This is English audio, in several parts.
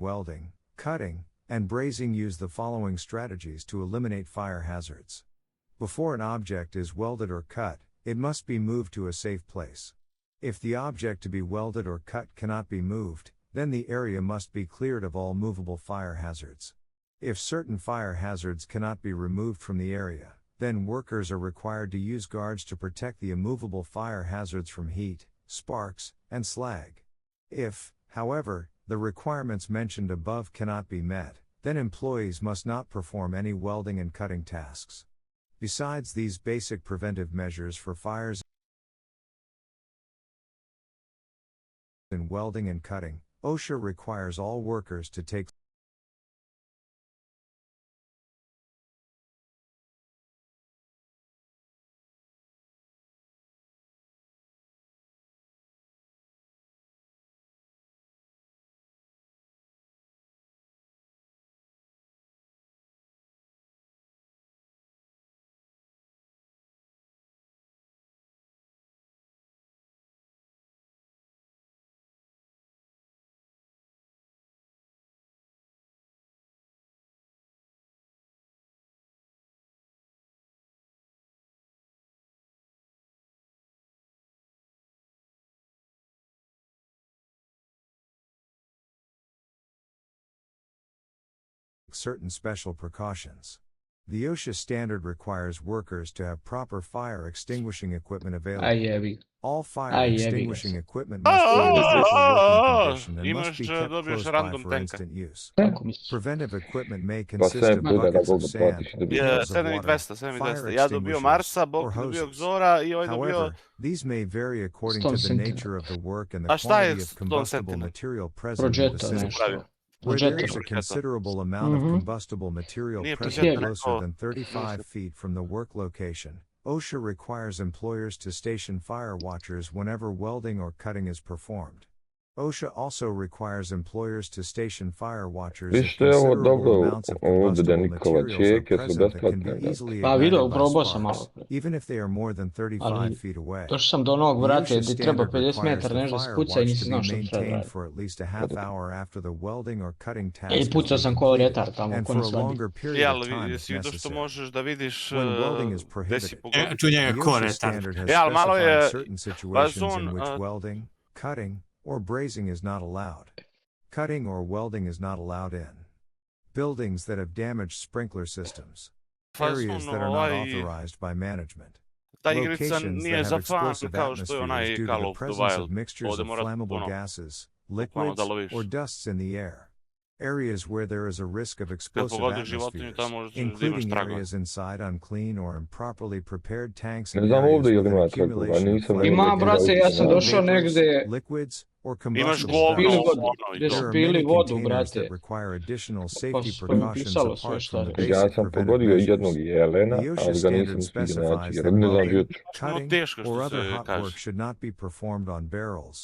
welding, cutting, and brazing use the following strategies to eliminate fire hazards. Before an object is welded or cut, it must be moved to a safe place. If the object to be welded or cut cannot be moved, then the area must be cleared of all movable fire hazards. If certain fire hazards cannot be removed from the area, then workers are required to use guards to protect the immovable fire hazards from heat, sparks, and slag. If, however, the requirements mentioned above cannot be met, then employees must not perform any welding and cutting tasks. Besides these basic preventive measures for fires in welding and cutting, OSHA requires all workers to take certain special precautions. The OSHA standard requires workers to have proper fire extinguishing equipment available. Aj jebi. All fire Aj, jebi ga extinguishing se. equipment must be in proper working condition and Imaš, must be kept dobiješ close by random for tenka. instant use. Kako misliš? Preventive equipment may Pa consist sve of bude da buckets of Goga sand, platiš da bi... Je, pails of 7200, water, 7200. fire Ja dobio extinguishers, Marsa, Bog or dobio hoses. Xora i ovaj dobio... However, these may vary according to the 100 nature of the work and the A šta je quantity of 100 combustible centina? material present in the Progetto system. nešto. Where there Progetto. is a considerable amount of combustible material Nije present progetto, closer nego- than 35 feet from the work location, OSHA requires employers to station fire watchers whenever welding or cutting is performed. OSHA also requires employers to station fire watchers if Viš što je ovo considerable dobro amounts of ovdje da combustible Nikola materials are Čeke su present that can be besplatne. easily Pa vidio, ignited by probao sam sparks, malo pre. even if they are more than 35 Ali feet away. došao sam do onog The vrata OSHA gdje treba standard 50 requires metara the nešto fire spuca i watch nisi to znao be što treba maintained raditi. for at least a half hour after the welding or cutting task I has pucao been sam ko completed, retard tamo and ko for na a svadbi. longer period Ja, of ali time if jesi vidio što necessary. možeš da vidiš When welding is gde si prohibited, pogodio? the Čuj njega ko OSHA retard. standard has Ja, ali malo specified je certain situations bazon, in which welding, cutting, or brazing is not allowed. Cutting or welding is not allowed in buildings that have damaged sprinkler systems, areas that are not authorized by management, Ta igrica locations nije that za have fan explosive kao što je onaj atmospheres due to Call the of the presence of Wild. mixtures Ovdje of mora flammable ono, gases, bukvalno liquids, da loviš. or dusts in the air. Areas where there is a risk of Kad explosive pogodiš životinju, atmospheres, tamo možeš da imaš including tragove. areas inside unclean or improperly prepared tanks Ne and znam areas ovdje with ili an ima tragova, accumulation of nisam flammable Ima, brate, ja gases, sam došao vapors, negdje liquids, or Imaš combustible govno, pili dust. vodu, ono i gdje to. There su are pili many vodu, containers brate. that require additional Pa safety su precautions pisalo sve apart šta from the je. Ja basic sam preventive pogodio jednog measures. jelena, The OSHA ali ga nisam standard stigao naći specifies jer that ne znam welding, bio tu. Ono cutting, teško or što other se hot kaže. work should not be performed on barrels,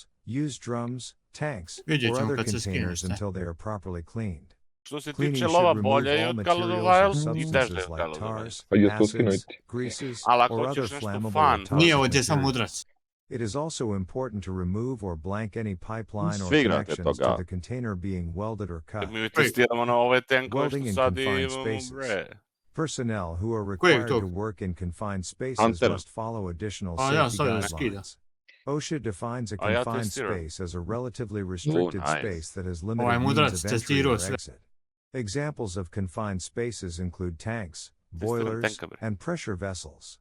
used drums, tanks, Vidjet or ćemo other kad se containers skineš, until they are properly cleaned. Što se Cleaning tiče should lova, remove bolje je all od Call of the materials or Wild i teže je substances od like Call of the Wild. tars, Pa je to skinuti. acids, greases, Ali ako or other hoćeš nešto flammable fan, or Nije toxic ovdje samo materials. udrac. It is also important to remove or blank any pipeline or Svi igrate connections to toga. the container being welded or cut. Mi testiramo na ove tenkove Welding što in sad confined imamo, spaces. bre. Personnel who are Koji je required to? to work in confined spaces Antena. must follow additional A ja safety stavljam skida. guidelines. OSHA defines a A ja confined testiram. space as a relatively restricted nice. space that has Ovaj limited mudrac means of entry testirao or sve. exit. Examples of confined spaces include tanks, Testiram boilers, tenka, bre. and pressure vessels.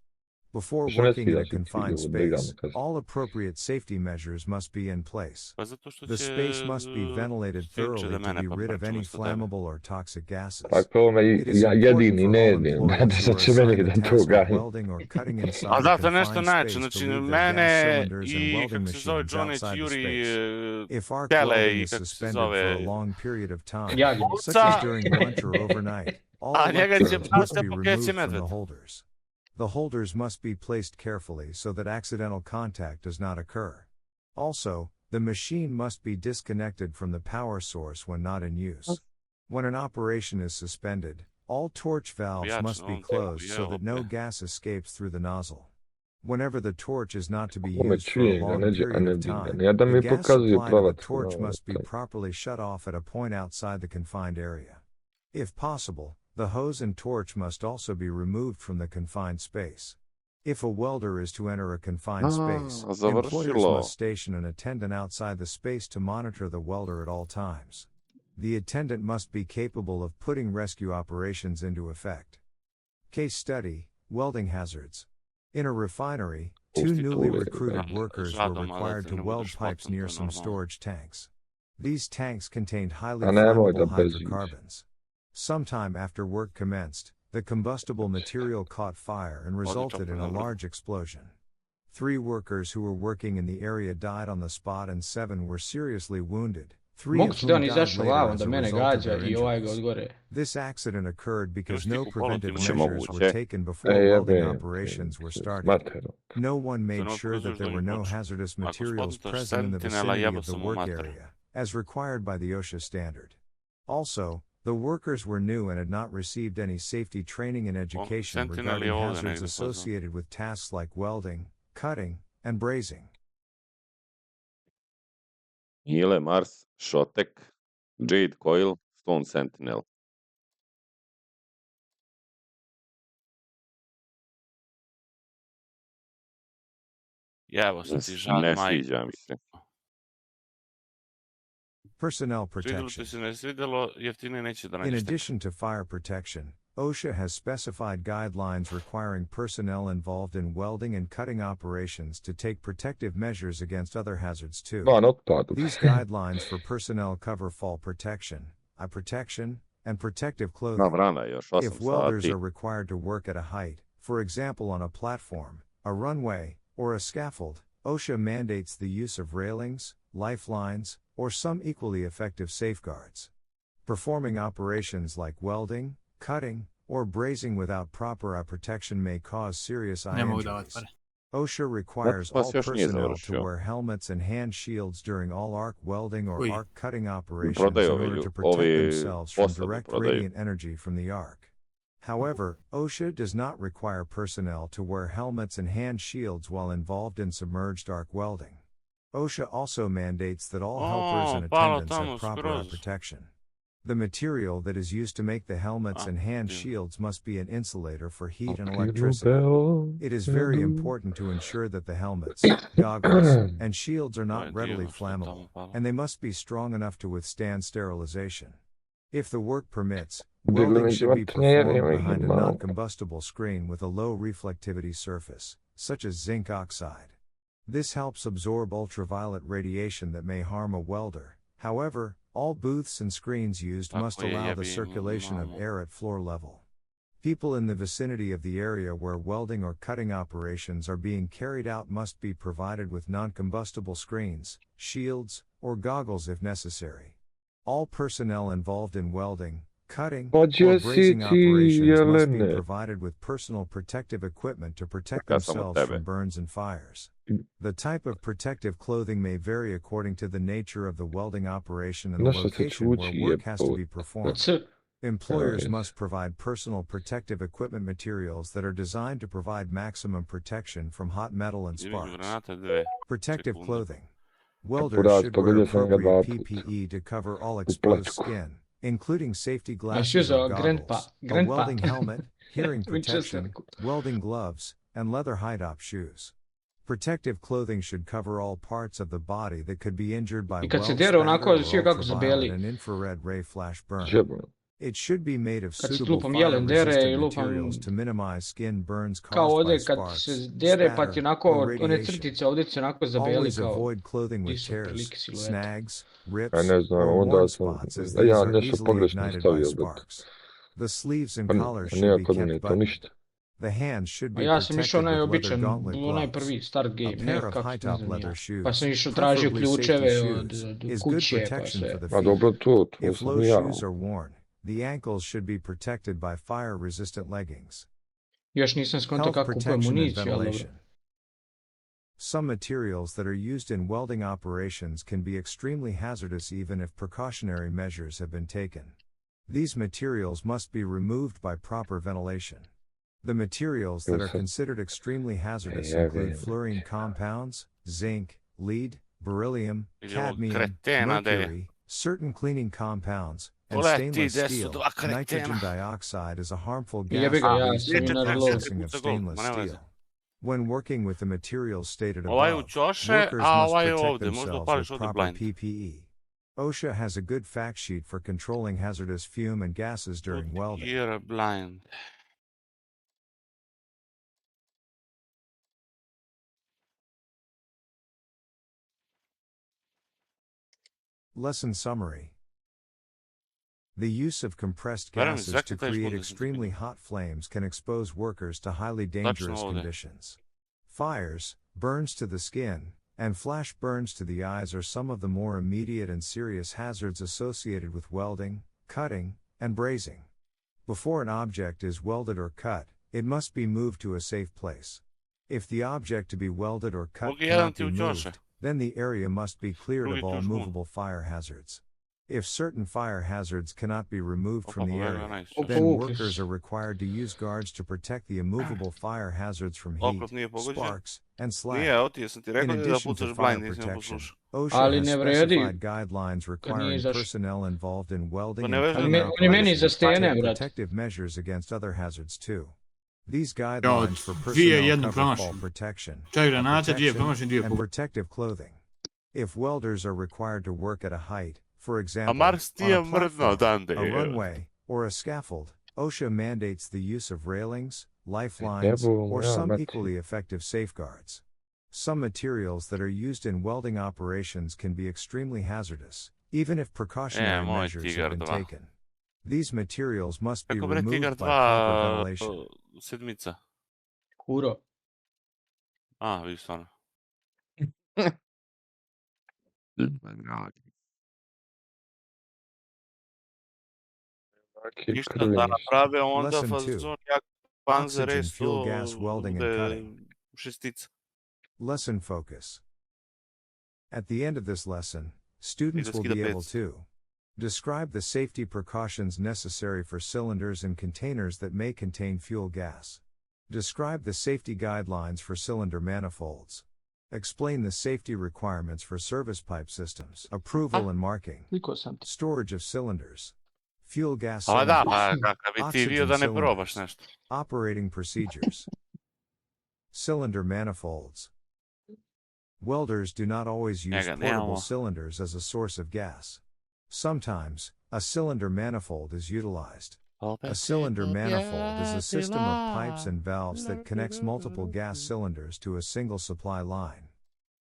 Before Što ne working in a skida se confined skida, brigam space, kad- all appropriate safety measures must be in place. Pa zato što The će space must be ventilated Finče da thoroughly to mene be pa rid of any pričamo što tebe. flammable or toxic gases. Tako me It is ja important jedini for ne all jedem, employees znate who sad are će meni assigned da the to task of gajem. welding or cutting inside A a da, to nešto confined naći, space to znači leave their gas mene cylinders and i welding kako se zove machines Johnny outside the Fury space. If arc tele welding i is kako se suspended for a zove long period of time, Jagnje. such as during lunch or overnight, all A njega će electrodes must pasti be po removed keci from medved. the holders. The holders must be placed carefully so that accidental contact does not occur. Also, the machine must be disconnected from the power source when not in use. When an operation is suspended, all torch valves Bijač, must be on tek closed so ubijao that no opet. gas escapes through the nozzle. Whenever the torch is not to be Ome used for a čujem ga, long a period ne of vidim ga. time, Ja da the mi gas pokazuje supply to the pravac. torch must be properly shut off at a point outside the confined area. If possible, the hose and torch must also be removed from the confined space. If a welder is to enter a confined space, employers must station an attendant outside the space to monitor the welder at all times. The attendant must be capable of putting rescue operations into effect. Case study: welding hazards. In a refinery, 2 newly recruited workers were required to weld pipes near some storage tanks. These tanks contained highly flammable hydrocarbons. Sometime after work commenced, the combustible material caught fire and resulted in a large explosion. 3 workers who were working in the area died on the spot and 7 were seriously wounded. 3 of whom died later as a result of their injuries. This accident occurred because no preventive measures were taken before welding operations were started. No one made sure that there were no hazardous materials present in the vicinity of the work area, as required by the OSHA standard. Also, the workers were new and had not received any safety training and education regarding hazards associated with tasks like welding, cutting, and brazing. Mile Mars, Shotek, Jade Coil, Stone Sentinel. Ne sviđa mi se. Personnel protection. In addition to fire protection, OSHA has specified guidelines requiring personnel involved in welding and cutting operations to take protective measures against other hazards too. These guidelines for personnel cover fall protection, eye protection, and protective clothing. If welders are required to work at a height, for example on a platform, a runway, or a scaffold, OSHA mandates the use of railings, lifelines, or some equally effective safeguards. Performing operations like welding, cutting, or brazing without proper eye protection may cause serious eye injuries. OSHA requires all personnel to wear helmets and hand shields during all arc welding or arc cutting operations in order to protect themselves from direct radiant energy from the arc. However, OSHA does not require personnel to wear helmets and hand shields while involved in submerged arc welding. OSHA also mandates that all helpers and attendants have proper eye protection. The material that is used to make the helmets and hand shields must be an insulator for heat and electricity. It is very important to ensure that the helmets, goggles, and shields are not readily flammable, and they must be strong enough to withstand sterilization. If the work permits, welding should be performed behind a non-combustible screen with a low reflectivity surface, such as zinc oxide. This helps absorb ultraviolet radiation that may harm a welder. However, all booths and screens used must allow the circulation of air at floor level. People in the vicinity of the area where welding or cutting operations are being carried out must be provided with non-combustible screens, shields, or goggles if necessary. All personnel involved in welding, cutting, or brazing operations must be provided with personal protective equipment to protect themselves from burns and fires. The type of protective clothing may vary according to the nature of the welding operation and the location where work has to be performed. Employers must provide personal protective equipment materials that are designed to provide maximum protection from hot metal and sparks. Protective clothing. Welders should wear appropriate PPE to cover all exposed skin, including safety glasses or goggles, a welding helmet, hearing protection, welding gloves, and leather high-top shoes. Protective clothing should cover all parts of the body that could be injured by weld spatter or ultraviolet and infrared ray flash burn. It should be made of suitable fire-resistant materials to minimize skin burns caused by sparks, spatter, or radiation. Always avoid clothing with tears, snags, rips, or worn spots as these are easily ignited by sparks. The sleeves and collars should be kept buttoned. The hands should be protected with leather gauntlet gloves. A pair of high-top leather shoes, preferably safety shoes, is good protection for the feet. If low shoes are worn, the ankles should be protected by fire-resistant leggings. Health protection and ventilation. Some materials that are used in welding operations can be extremely hazardous even if precautionary measures have been taken. These materials must be removed by proper ventilation. The materials that are considered extremely hazardous include fluorine compounds, zinc, lead, beryllium, cadmium, mercury, certain cleaning compounds, and stainless steel. Nitrogen dioxide is a harmful gas released in the processing of stainless steel. When working with the materials stated above, workers must protect themselves with proper PPE. OSHA has a good fact sheet for controlling hazardous fume and gases during welding. Here blind. Lesson summary. The use of compressed gases to create extremely hot flames can expose workers to highly dangerous conditions. Fires, burns to the skin, and flash burns to the eyes are some of the more immediate and serious hazards associated with welding, cutting, and brazing. Before an object is welded or cut, it must be moved to a safe place. If the object to be welded or cut cannot be moved, then the area must be cleared of all movable fire hazards. If certain fire hazards cannot be removed from the area, then workers are required to use guards to protect the immovable fire hazards from heat, sparks, and slag. In addition to fire protection, OSHA has specified guidelines requiring personnel involved in welding and cutting operations to take protective measures against other hazards too. These guidelines for personnel cover fall protection, and protective clothing. If welders are required to work at a height, for example, on a platform, a runway, or a scaffold, OSHA mandates the use of railings, lifelines, or some equally effective safeguards. Some materials that are used in welding operations can be extremely hazardous, even if precautionary measures have been taken. These materials must be removed by proper ventilation. Kuro. Vidiš stvarno. Ništa da naprave onda fazon jak panzere Oxygen, fuel gas, welding, and cutting. Šestica. Lesson focus. At the end of this lesson, students will be able to describe the safety precautions necessary for cylinders and containers that may contain fuel gas. Describe the safety guidelines for cylinder manifolds. Explain the safety requirements for service pipe systems, approval and marking, storage of cylinders, fuel gas cylinders, oxygen cylinders, operating procedures, cylinder manifolds. Welders do not always use portable cylinders as a source of gas. Sometimes, a cylinder manifold is utilized. A cylinder manifold is a system of pipes and valves that connects multiple gas cylinders to a single supply line.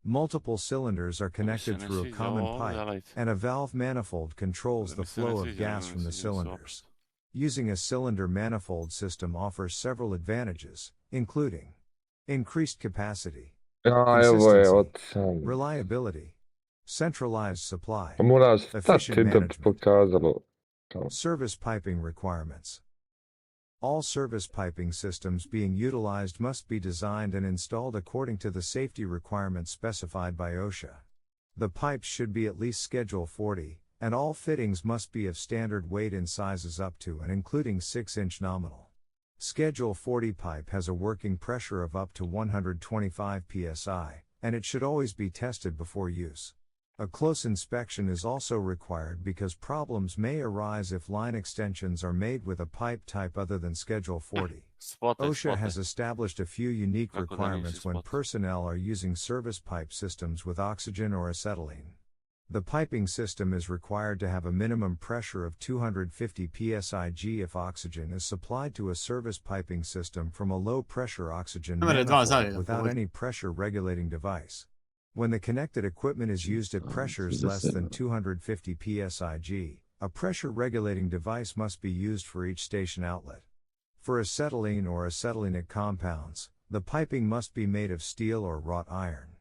Multiple cylinders are connected through a common pipe, and a valve manifold controls the flow of gas from the cylinders. Using a cylinder manifold system offers several advantages, including increased capacity, consistency, reliability, centralized supply, efficient management. Service piping requirements. All service piping systems being utilized must be designed and installed according to the safety requirements specified by OSHA. The pipes should be at least Schedule 40, and all fittings must be of standard weight in sizes up to and including 6-inch nominal. Schedule 40 pipe has a working pressure of up to 125 psi, and it should always be tested before use. A close inspection is also required because problems may arise if line extensions are made with a pipe type other than Schedule 40. OSHA has established a few unique requirements when personnel are using service pipe systems with oxygen or acetylene. The piping system is required to have a minimum pressure of 250 psig if oxygen is supplied to a service piping system from a low-pressure oxygen manifold without any pressure regulating device. When the connected equipment is used at pressures less than 250 psig, a pressure regulating device must be used for each station outlet. For acetylene or acetylenic compounds, the piping must be made of steel or wrought iron.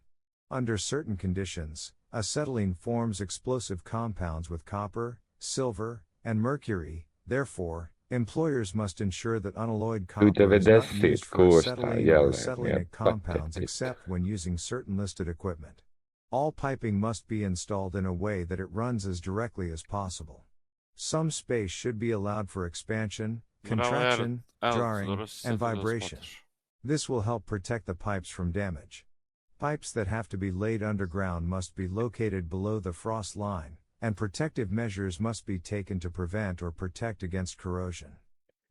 Under certain conditions, acetylene forms explosive compounds with copper, silver, and mercury. Therefore, employers must ensure that unalloyed copper is not used for acetylene or acetylenic compounds except when using certain listed equipment. All piping must be installed in a way that it runs as directly as possible. Some space should be allowed for expansion, contraction, Evo, jarring, dobro si and setio da vibration. spotaš. This will help protect the pipes from damage. Pipes that have to be laid underground must be located below the frost line, and protective measures must be taken to prevent or protect against corrosion.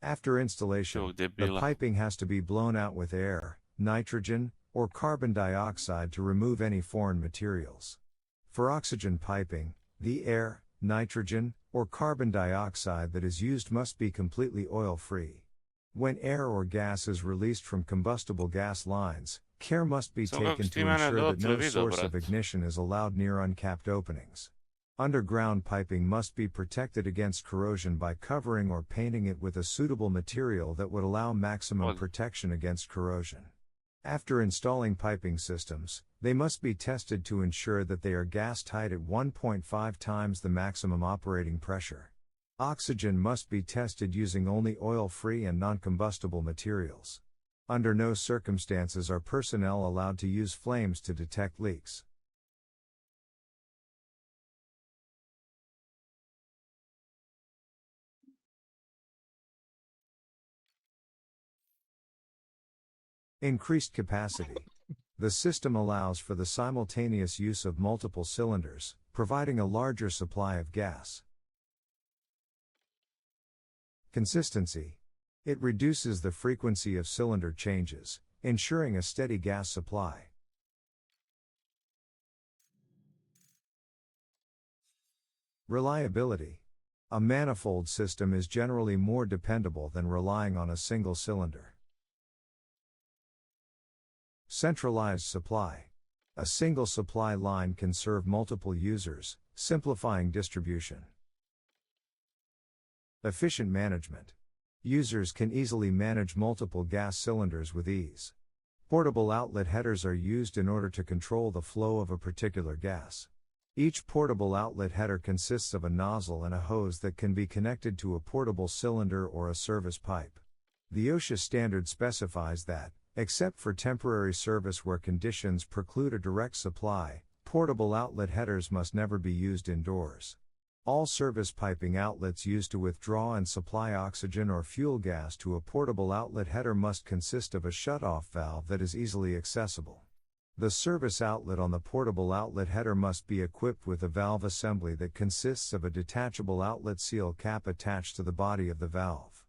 After installation, the piping has to be blown out with air, nitrogen, or carbon dioxide to remove any foreign materials. For oxygen piping, the air, nitrogen, or carbon dioxide that is used must be completely oil-free. When air or gas is released from combustible gas lines, care must be taken to ensure that no source of ignition is allowed near uncapped openings. Underground piping must be protected against corrosion by covering or painting it with a suitable material that would allow maximum protection against corrosion. After installing piping systems, they must be tested to ensure that they are gas-tight at 1.5 times the maximum operating pressure. Oxygen must be tested using only oil-free and non-combustible materials. Under no circumstances are personnel allowed to use flames to detect leaks. Increased capacity. The system allows for the simultaneous use of multiple cylinders, providing a larger supply of gas. Consistency. It reduces the frequency of cylinder changes, ensuring a steady gas supply. Reliability. A manifold system is generally more dependable than relying on a single cylinder. Centralized supply. A single supply line can serve multiple users, simplifying distribution. Efficient management. Users can easily manage multiple gas cylinders with ease. Portable outlet headers are used in order to control the flow of a particular gas. Each portable outlet header consists of a nozzle and a hose that can be connected to a portable cylinder or a service pipe. The OSHA standard specifies that, except for temporary service where conditions preclude a direct supply, portable outlet headers must never be used indoors. All service piping outlets used to withdraw and supply oxygen or fuel gas to a portable outlet header must consist of a shutoff valve that is easily accessible. The service outlet on the portable outlet header must be equipped with a valve assembly that consists of a detachable outlet seal cap attached to the body of the valve.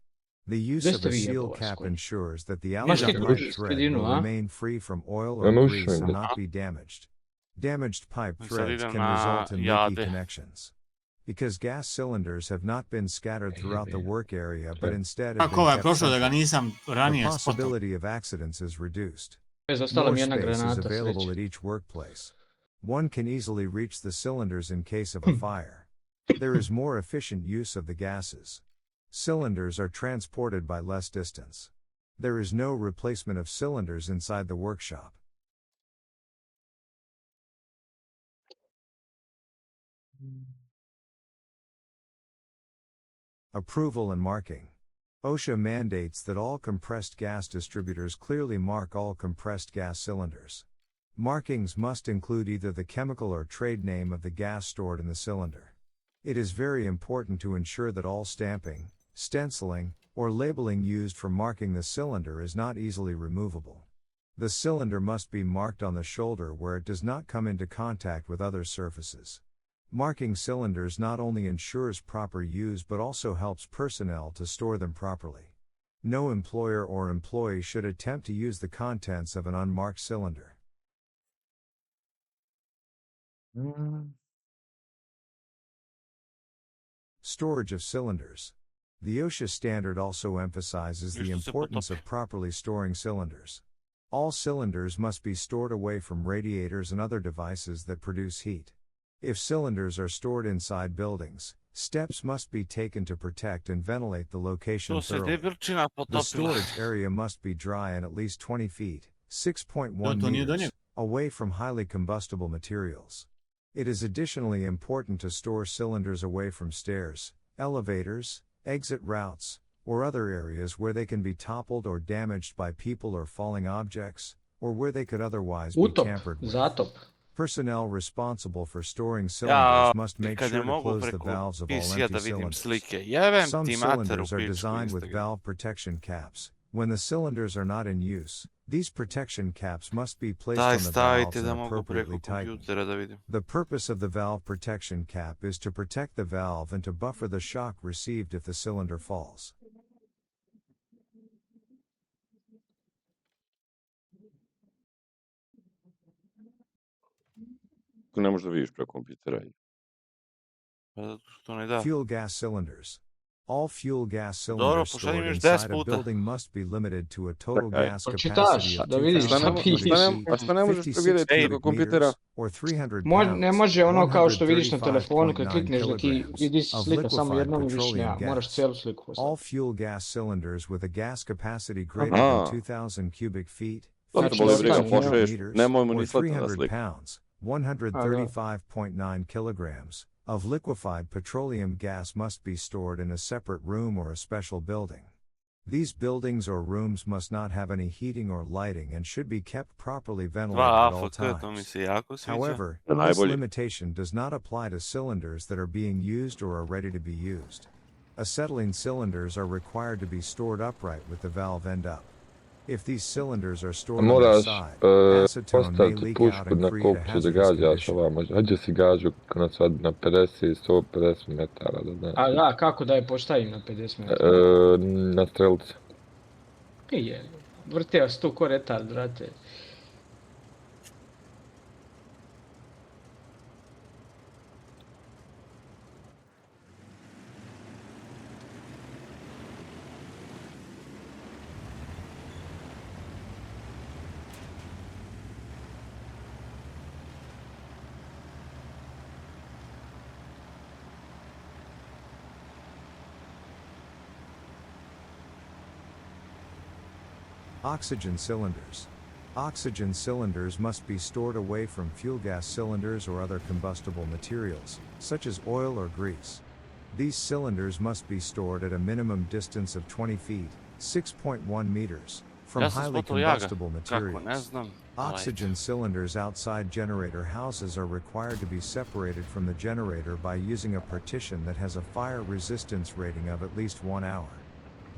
The use of a seal cap ensures that the outlet pipe thread will remain free from oil or grease and not be damaged. Damaged pipe threads can result in leaky connections. Because gas cylinders have not been scattered throughout the work area but instead have been kept central, the possibility of accidents is reduced. More space is available at each workplace. One can easily reach the cylinders in case of a fire. There is more efficient use of the gases. Cylinders are transported by less distance. There is no replacement of cylinders inside the workshop. Approval and marking. OSHA mandates that all compressed gas distributors clearly mark all compressed gas cylinders. Markings must include either the chemical or trade name of the gas stored in the cylinder. It is very important to ensure that all stamping, stenciling, or labeling used for marking the cylinder is not easily removable. The cylinder must be marked on the shoulder where it does not come into contact with other surfaces. Marking cylinders not only ensures proper use but also helps personnel to store them properly. No employer or employee should attempt to use the contents of an unmarked cylinder. Storage of cylinders. The OSHA standard also emphasizes the importance of properly storing cylinders. All cylinders must be stored away from radiators and other devices that produce heat. If cylinders are stored inside buildings, steps must be taken to protect and ventilate the location thoroughly. The storage area must be dry and at least 20 feet, 6.1 meters, away from highly combustible materials. It is additionally important to store cylinders away from stairs, elevators, exit routes, or other areas where they can be toppled or damaged by people or falling objects, or where they could otherwise be tampered with. Personnel responsible for storing Ja, cylinders must make kad sure ne to mogu close the preko valves of all PC-a empty da vidim cylinders. slike. Jebem Some ti mater u cylinders are pičku designed with Instagram. valve protection caps. When the cylinders are not in use, these protection caps must be placed Daj on the valves stavite and da mogu appropriately preko tightened. kompjutera da vidim. The purpose of the valve protection cap is to protect the valve and to buffer the shock received if the cylinder falls. Ne možeš da vidiš preko kompjutera. Pa zato što ne da. Fuel gas cylinders. All fuel gas Dobro, cylinders pošalji stored mi još 10 inside a puta. building must be limited to a total Čekaj. gas Pročitaš, capacity of da vidiš 2,000 šta cubic piše. feet, A šta ne možeš 56 vidjeti cubic preko kompjutera? meters, or 300 Ne pounds, može ono kao što vidiš na telefonu kad 135.9 klikneš da ti kilograms vidi of slika samo liquefied jednom i više petroleum nema. Moraš gas. cijelu sliku All postaviti. fuel gas cylinders with a gas capacity greater Aha. than 2,000 cubic feet, Zato Znači, boli briga, ostaje, pošalješ, meters, nemojmo or ni slati na 300 sliku. pounds, 135.9 kilograms of liquefied petroleum gas must be stored in a separate room or a special building. These buildings or rooms must not have any heating or lighting and should be kept properly ventilated Dva at all AFK, to mi times. se jako sviđa. However, The this najbolji. limitation does not apply to cylinders that are being used or are ready to be used. Acetylene cylinders are required to be stored upright with the valve end up. If these cylinders are stored on the Moraš side, acetone may postaviti leak out pušku and na create a kopču da hazardous gađaš condition. ovamo. Hađe si gađu konac na 50, 150 metara, da znaš. A da, kako da je postavim na 50 metara? Na strelce. Je, vrteo si tu ko retard, brate. Oxygen cylinders. Oxygen cylinders must be stored away from fuel gas cylinders or other combustible materials, such as oil or grease. These cylinders must be stored at a minimum distance of 20 feet, 6.1 meters, from Ja sam highly spotao jaga. combustible Kako, ne materials. znam. Oxygen cylinders outside generator houses are required to be separated from the generator by using a partition that has a fire resistance rating of at least 1 hour.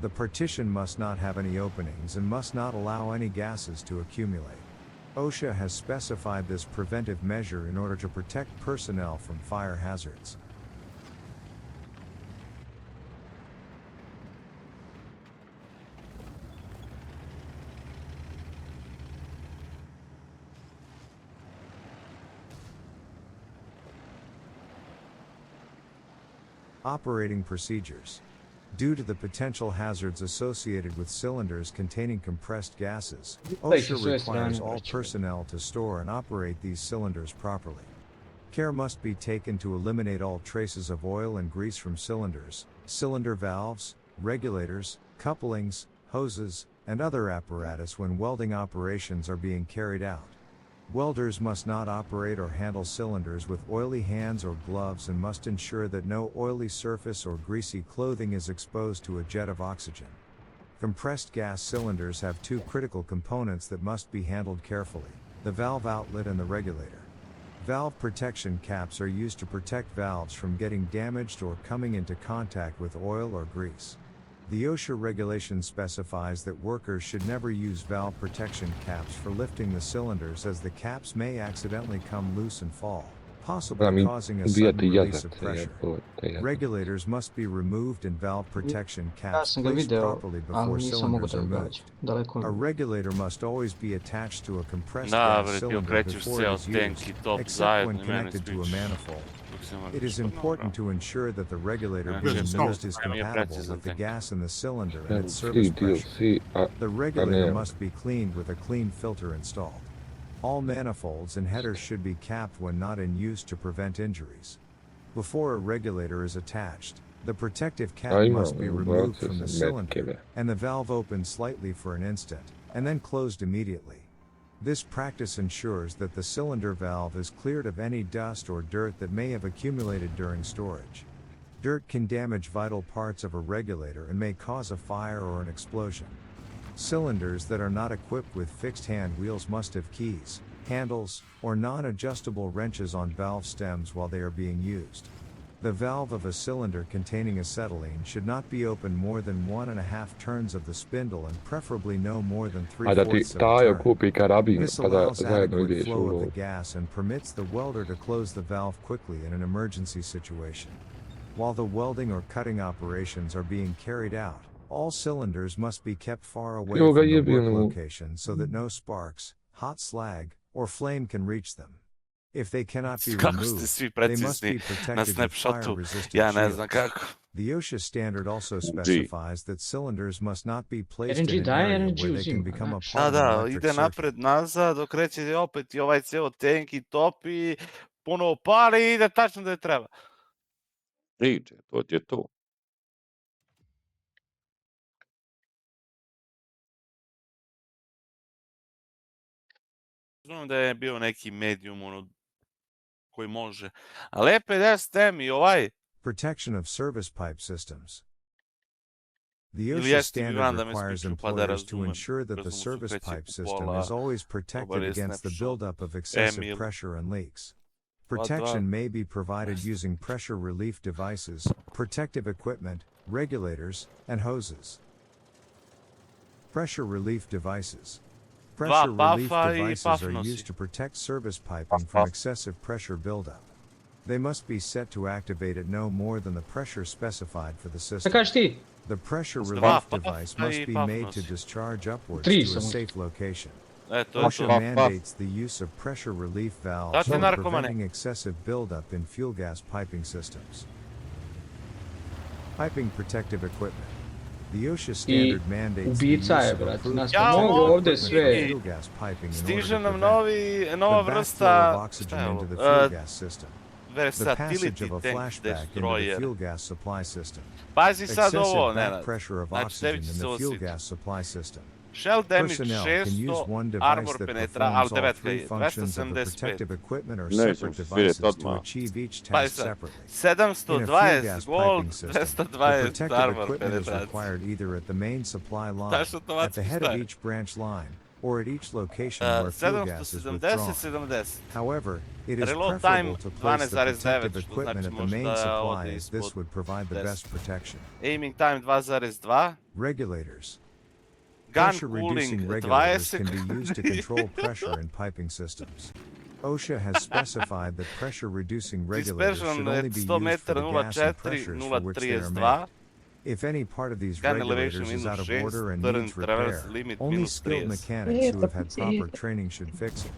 The partition must not have any openings and must not allow any gases to accumulate. OSHA has specified this preventive measure in order to protect personnel from fire hazards. Operating procedures. Due to the potential hazards associated with cylinders containing compressed gases, OSHA requires all personnel to store and operate these cylinders properly. Care must be taken to eliminate all traces of oil and grease from cylinders, cylinder valves, regulators, couplings, hoses, and other apparatus when welding operations are being carried out. Welders must not operate or handle cylinders with oily hands or gloves and must ensure that no oily surface or greasy clothing is exposed to a jet of oxygen. Compressed gas cylinders have two critical components that must be handled carefully: the valve outlet and the regulator. Valve protection caps are used to protect valves from getting damaged or coming into contact with oil or grease. The OSHA regulation specifies that workers should never use valve protection caps for lifting the cylinders, as the caps may accidentally come loose and fall, possibly causing a sudden release of pressure. Regulators must be removed and valve protection caps placed properly before cylinders are moved. A regulator must always be attached to a compressed gas cylinder before it is used, except when connected to a manifold. It is important to ensure that the regulator being used is compatible with the gas in the cylinder and its surface pressure. The regulator must be cleaned with a clean filter installed. All manifolds and headers should be capped when not in use to prevent injuries. Before a regulator is attached, the protective cap must be removed from the cylinder, and the valve opened slightly for an instant, and then closed immediately. This practice ensures that the cylinder valve is cleared of any dust or dirt that may have accumulated during storage. Dirt can damage vital parts of a regulator and may cause a fire or an explosion. Cylinders that are not equipped with fixed hand wheels must have keys. handles, or non-adjustable wrenches on valve stems while they are being used. The valve of a cylinder containing acetylene should not be open more than 1.5 turns of the spindle and preferably no more than A da ti 3/4 of a Tajo turn. kupi karabin This pa da allows zajedno adequate ideš u flow of lov. the gas and permits the welder to close the valve quickly in an emergency situation. While the welding or cutting operations are being carried out, all cylinders must be kept far away Evo ga from the jebim work u- location so that no sparks, hot slag, or flame can reach them. If they cannot be Kako ste removed, svi they must precizni be na protected with snapshotu? fire-resistant Ja ne znam shields. kako. The OSHA standard also specifies that cylinders must not be placed RNG in an daje, area RNG where they can uzima, become a znaš. part of an Da, electric ide circuit. napred nazad, okreće opet i ovaj ceo tank i topi, puno opali i ide tačno da je treba. Priče, to ti je to. Znam da je bio neki medium ono koji može. Ali E50M i ovaj, Protection of service pipe systems. The ili OSHA jeste standard Ivan da me requires isključio pa da employers to razumem. ensure that the Razumem, service okreće pipe u system pola, is always protected dobar je against the snapshot. buildup of excessive Emil. pressure and leaks. dva. Protection may be provided using pressure relief devices, protective equipment, regulators, and hoses. Pressure relief devices. Pressure relief pafa i devices paf are nosi. used to protect service piping from excessive pressure buildup. They must be set to activate at no more than the pressure specified for the Šta system. kažeš ti? The pressure Dva relief pafa device i must be paf made to nosi. discharge upwards Tri to a samo. safe location. To je OSHA to. mandates the use of pressure relief valves Date for narkomane. preventing excessive buildup in fuel gas piping systems. Piping protective equipment. The OSHA standard mandates the ubica je, use of brate, approved nas Ja, protective mogu ovde equipment sve. for fuel gas piping in order Stiže to nam prevent nova the backflow vrsta, of oxygen šta je into ovo? the fuel gas system. The Versatility passage of a Tank flashback into the Destroyer. fuel gas supply system. Pazi sad ovo, Excessive back Nenad. pressure of Znači, tebi oxygen će in se the fuel osjetiti. gas supply system. Shell damage Personnel can use 600, one device armor that penetra, performs ali all devetka three je, functions of the 275. protective equipment or Ne, separate sam se devices svijet to odmah. achieve each Pazi task sad, separately. In a fuel 720 gas gold, piping system, the 220 protective armor equipment is penetracija. required either at the main supply line, Zašto to at the head of staje? each branch line, or at each location where fuel gas is withdrawn. 770. However, it is Reload preferable time to place the 12,9, protective što equipment znači at the main možda supply ode as this ispod would provide the 10. best protection. Aiming time 2,2. Regulators. Gun Pressure cooling reducing regulators 20. can be used to control pressure in piping systems. OSHA has specified that pressure reducing regulators Dispersion should only be 100 used for metara the gas and 0,4, pressures for which they are 0,32. made. If any part of these Gun regulators elevation is out of -6, order and turn needs traverse repair, limit only skilled -30. mechanics who have had proper training should fix it.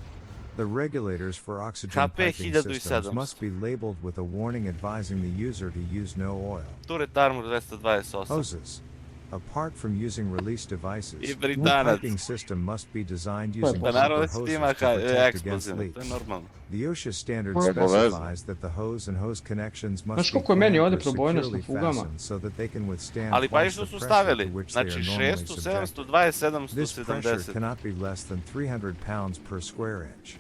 The regulators for oxygen HP piping 1700. systems must be labeled with a warning advising the user to use no oil. Turret armor 228. Hoses. Apart from using release devices, I the Britanac. piping system must be designed Pa using Pa Pa naravno da proper se hoses tima to protect against eksplozivne, to je leaks. normalno. The OSHA standard Pa specifies that the hose and hose connections must Znaš be koliko je meni ovde clamped or probojnost securely na fugama? fastened so that they can withstand Ali pa i twice što the su pressure stavili, to which they are znači normally 600, subjected. 720, This pressure 770. cannot be less than 300 pounds per square inch.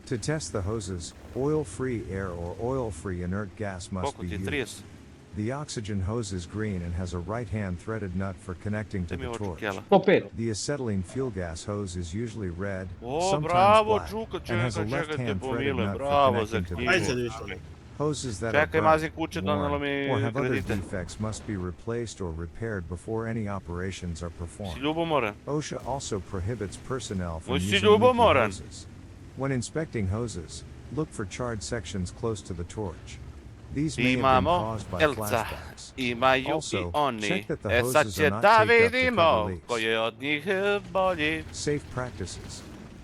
To test the hoses, oil-free air or oil-free inert gas must Koliko be ti je? used. 30. The oxygen hose is green and has a right-hand threaded nut for connecting to Te mi the ovo torch. čekjela. 105. The acetylene fuel gas hose is usually red, O, sometimes bravo, black, Čuka, and has a čekajte, left-hand threaded pomile, nut for bravo za connecting to the knjigu. Ajde torch. da vidim. Hoses that are Čekaj, burnt, mazim kuće, donelo worn, mi or have other kredite. defects must be replaced or repaired before any operations are Si performed. ljubomoran. OSHA also prohibits personnel from Oj, si using leaky ljubomoran. hoses. When inspecting hoses, look for charred sections close to the torch. These may have been Imamo caused by Elca. flashbacks. Imaju i Also, oni. check that the E sad hoses će are not da taped up to vidimo cover leaks. ko je od njih bolji. Safe practices.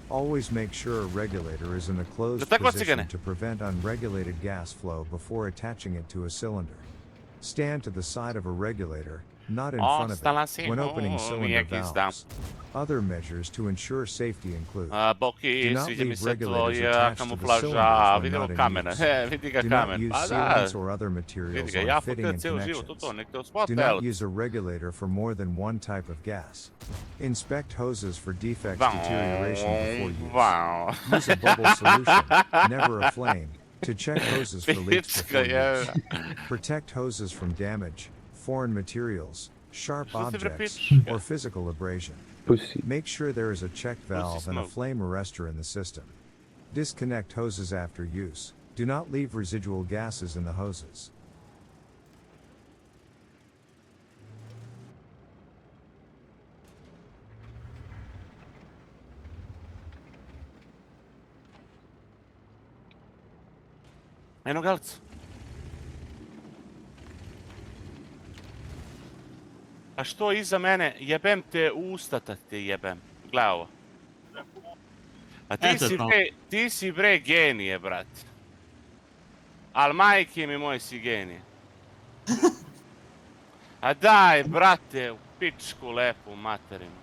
Always make sure a regulator is in a closed Tako position cigane. to prevent unregulated gas flow before attaching it to a cylinder. Stand to the side of a regulator, not in front of Ostala it, si when opening cylinder uvijek ista. valves. Other measures to ensure safety include Boki, Do not sviđa mi leave se regulators tvoja attached to the kamuflaža, cylinders when vidimo not in kamena, use. vidi ga do not kamen, use pa da, sealants or other vidi materials ga, ja on fitting fukam and cijel život u connections. to, nek te Do ospote, not use a regulator for more than one type of gas. Inspect hoses for defects, deterioration before use. Wow. Use a bubble solution, never a flame, to check hoses for leaks Picka, before ja. use. Protect hoses from damage, foreign materials, sharp Što si bre objects, pička? or physical abrasion. Pussy. Make sure there is a check valve and a smoke. flame arrestor in the system. Disconnect hoses after use. Do not leave residual gases in the hoses. Eno Galac. A što iza mene? Jebem te usta, te jebem. Gle ovo. A ti si bre genije, brat. Al majke mi moj si genije. A daj, brate, u pičku lepu materinu.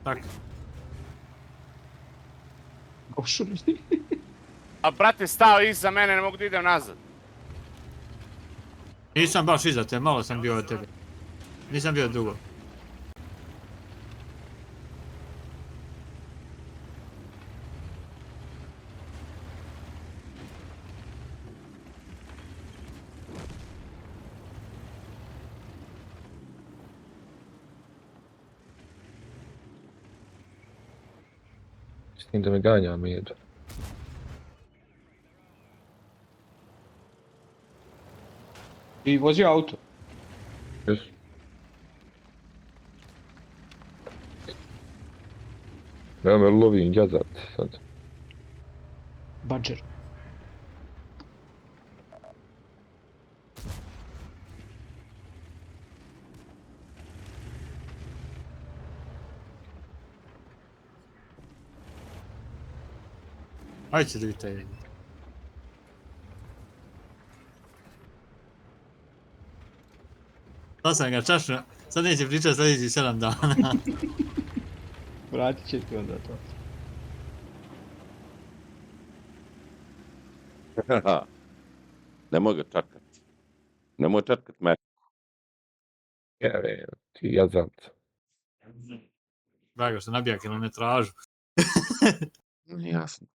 Tak. Gošuri. A brate, stao iza mene, ne mogu da idem nazad. Nisam baš iza te, malo sam bio od tebe. Nisam bio dugo. S tim da me ganja Međa. I vozio auto. Još. Ja me lovim jazat sad. Badger. Ajde će da vidite. To sam ga čašno, sad neće pričati sljedećih 7 dana. Vratit će ti onda to. Nemoj ga čakat. Nemoj čakat me. Jeve, ti jazat. Drago što nabija kilometražu. Jasno.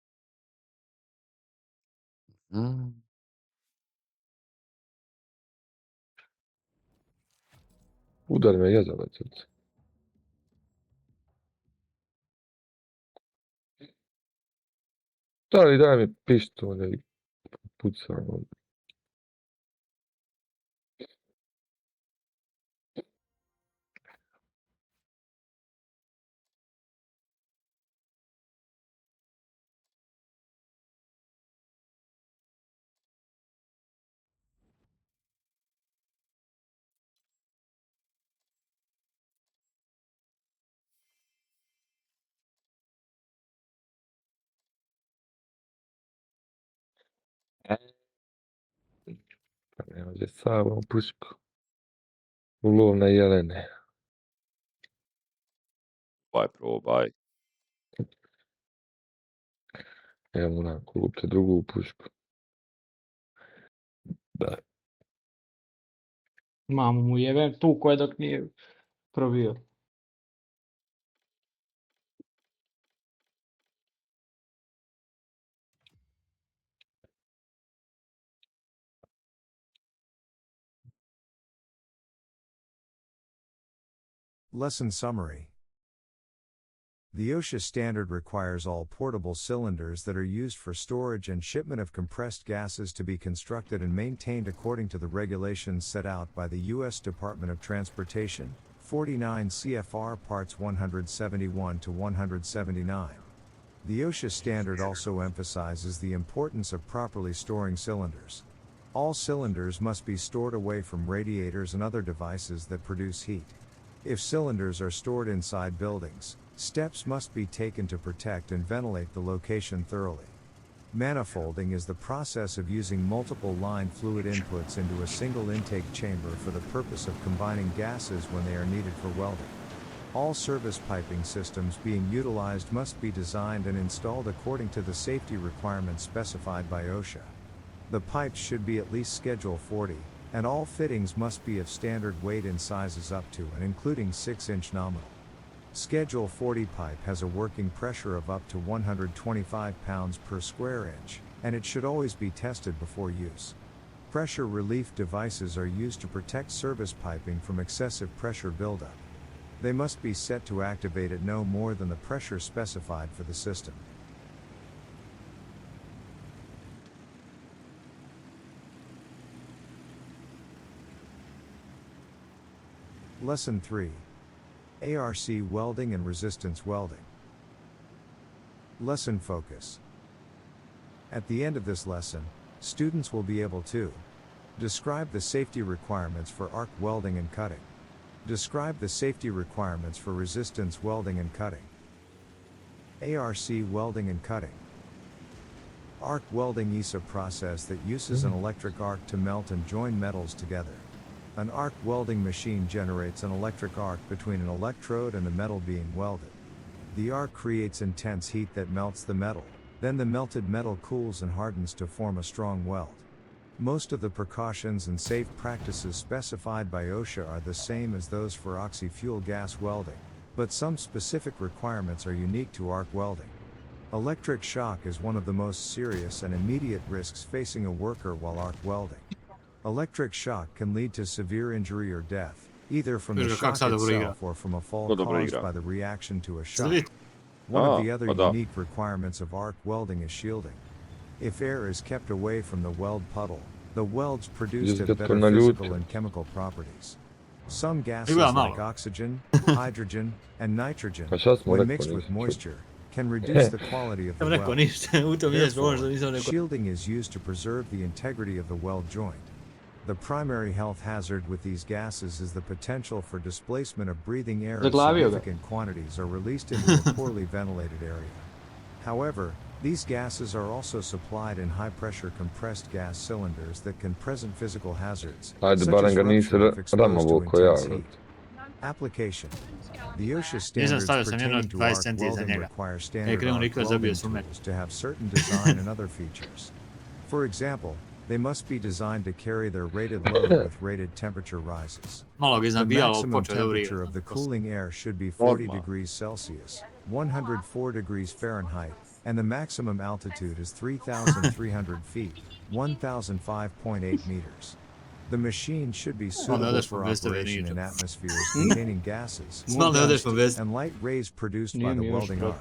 Udar me jazavac. Da li daj mi pištolj i pucam ovdje. Ne može samo pušku. U lov na jelene. Probaj. Evo moram kupiti drugu pušku. Da. Mamu mu jebem tuko je dok nije probio. Lesson summary. The OSHA standard requires all portable cylinders that are used for storage and shipment of compressed gases to be constructed and maintained according to the regulations set out by the U.S. Department of Transportation, 49 CFR Parts 171 to 179. The OSHA standard also emphasizes the importance of properly storing cylinders. All cylinders must be stored away from radiators and other devices that produce heat. If cylinders are stored inside buildings, steps must be taken to protect and ventilate the location thoroughly. Manifolding is the process of using multiple line fluid inputs into a single intake chamber for the purpose of combining gases when they are needed for welding. All service piping systems being utilized must be designed and installed according to the safety requirements specified by OSHA. The pipes should be at least Schedule 40, and all fittings must be of standard weight in sizes up to and including 6-inch nominal. Schedule 40 pipe has a working pressure of up to 125 pounds per square inch, and it should always be tested before use. Pressure relief devices are used to protect service piping from excessive pressure buildup. They must be set to activate at no more than the pressure specified for the system. Lesson 3. ARC Welding and Resistance Welding. Lesson Focus. At the end of this lesson, students will be able to describe the safety requirements for arc welding and cutting. Describe the safety requirements for resistance welding and cutting. ARC welding and cutting. Arc welding is a process that uses an electric arc to melt and join metals together. An arc welding machine generates an electric arc between an electrode and the metal being welded. The arc creates intense heat that melts the metal, then the melted metal cools and hardens to form a strong weld. Most of the precautions and safe practices specified by OSHA are the same as those for oxy-fuel gas welding, but some specific requirements are unique to arc welding. Electric shock is one of the most serious and immediate risks facing a worker while arc welding. Electric shock can lead to severe injury or death, either from the shock itself or from a fall caused by the reaction to a shock. One of the other unique requirements of arc welding is shielding. If air is kept away from the weld puddle, the welds produced have better physical and chemical properties. Some gases like oxygen, hydrogen, and nitrogen, when mixed with moisture, can reduce the quality of the weld. Therefore, shielding is used to preserve the integrity of the weld joint. The primary health hazard with these gases is the potential for displacement of breathing air if significant quantities are released into a poorly ventilated area. However, these gases are also supplied in high-pressure compressed gas cylinders that can present physical hazards, such as rupture if exposed to intense heat. Application. The OSHA standards pertaining to arc welding require standard arc welding tools to have certain design and other features. For example, they must be designed to carry their rated load with rated temperature rises. The maximum temperature of the cooling air should be 40 degrees Celsius, 104 degrees Fahrenheit, and the maximum altitude is 3,300 feet, 1,005.8 meters. The machine should be suitable for operation in atmospheres containing gases, dust, and light rays produced by the welding arc.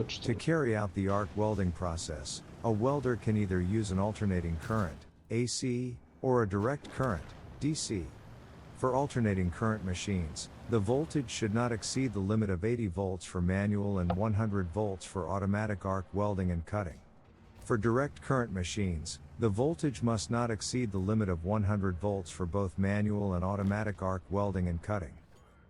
To carry out the arc welding process, a welder can either use an alternating current, AC, or a direct current, DC. For alternating current machines, the voltage should not exceed the limit of 80 volts for manual and 100 volts for automatic arc welding and cutting. For direct current machines, the voltage must not exceed the limit of 100 volts for both manual and automatic arc welding and cutting.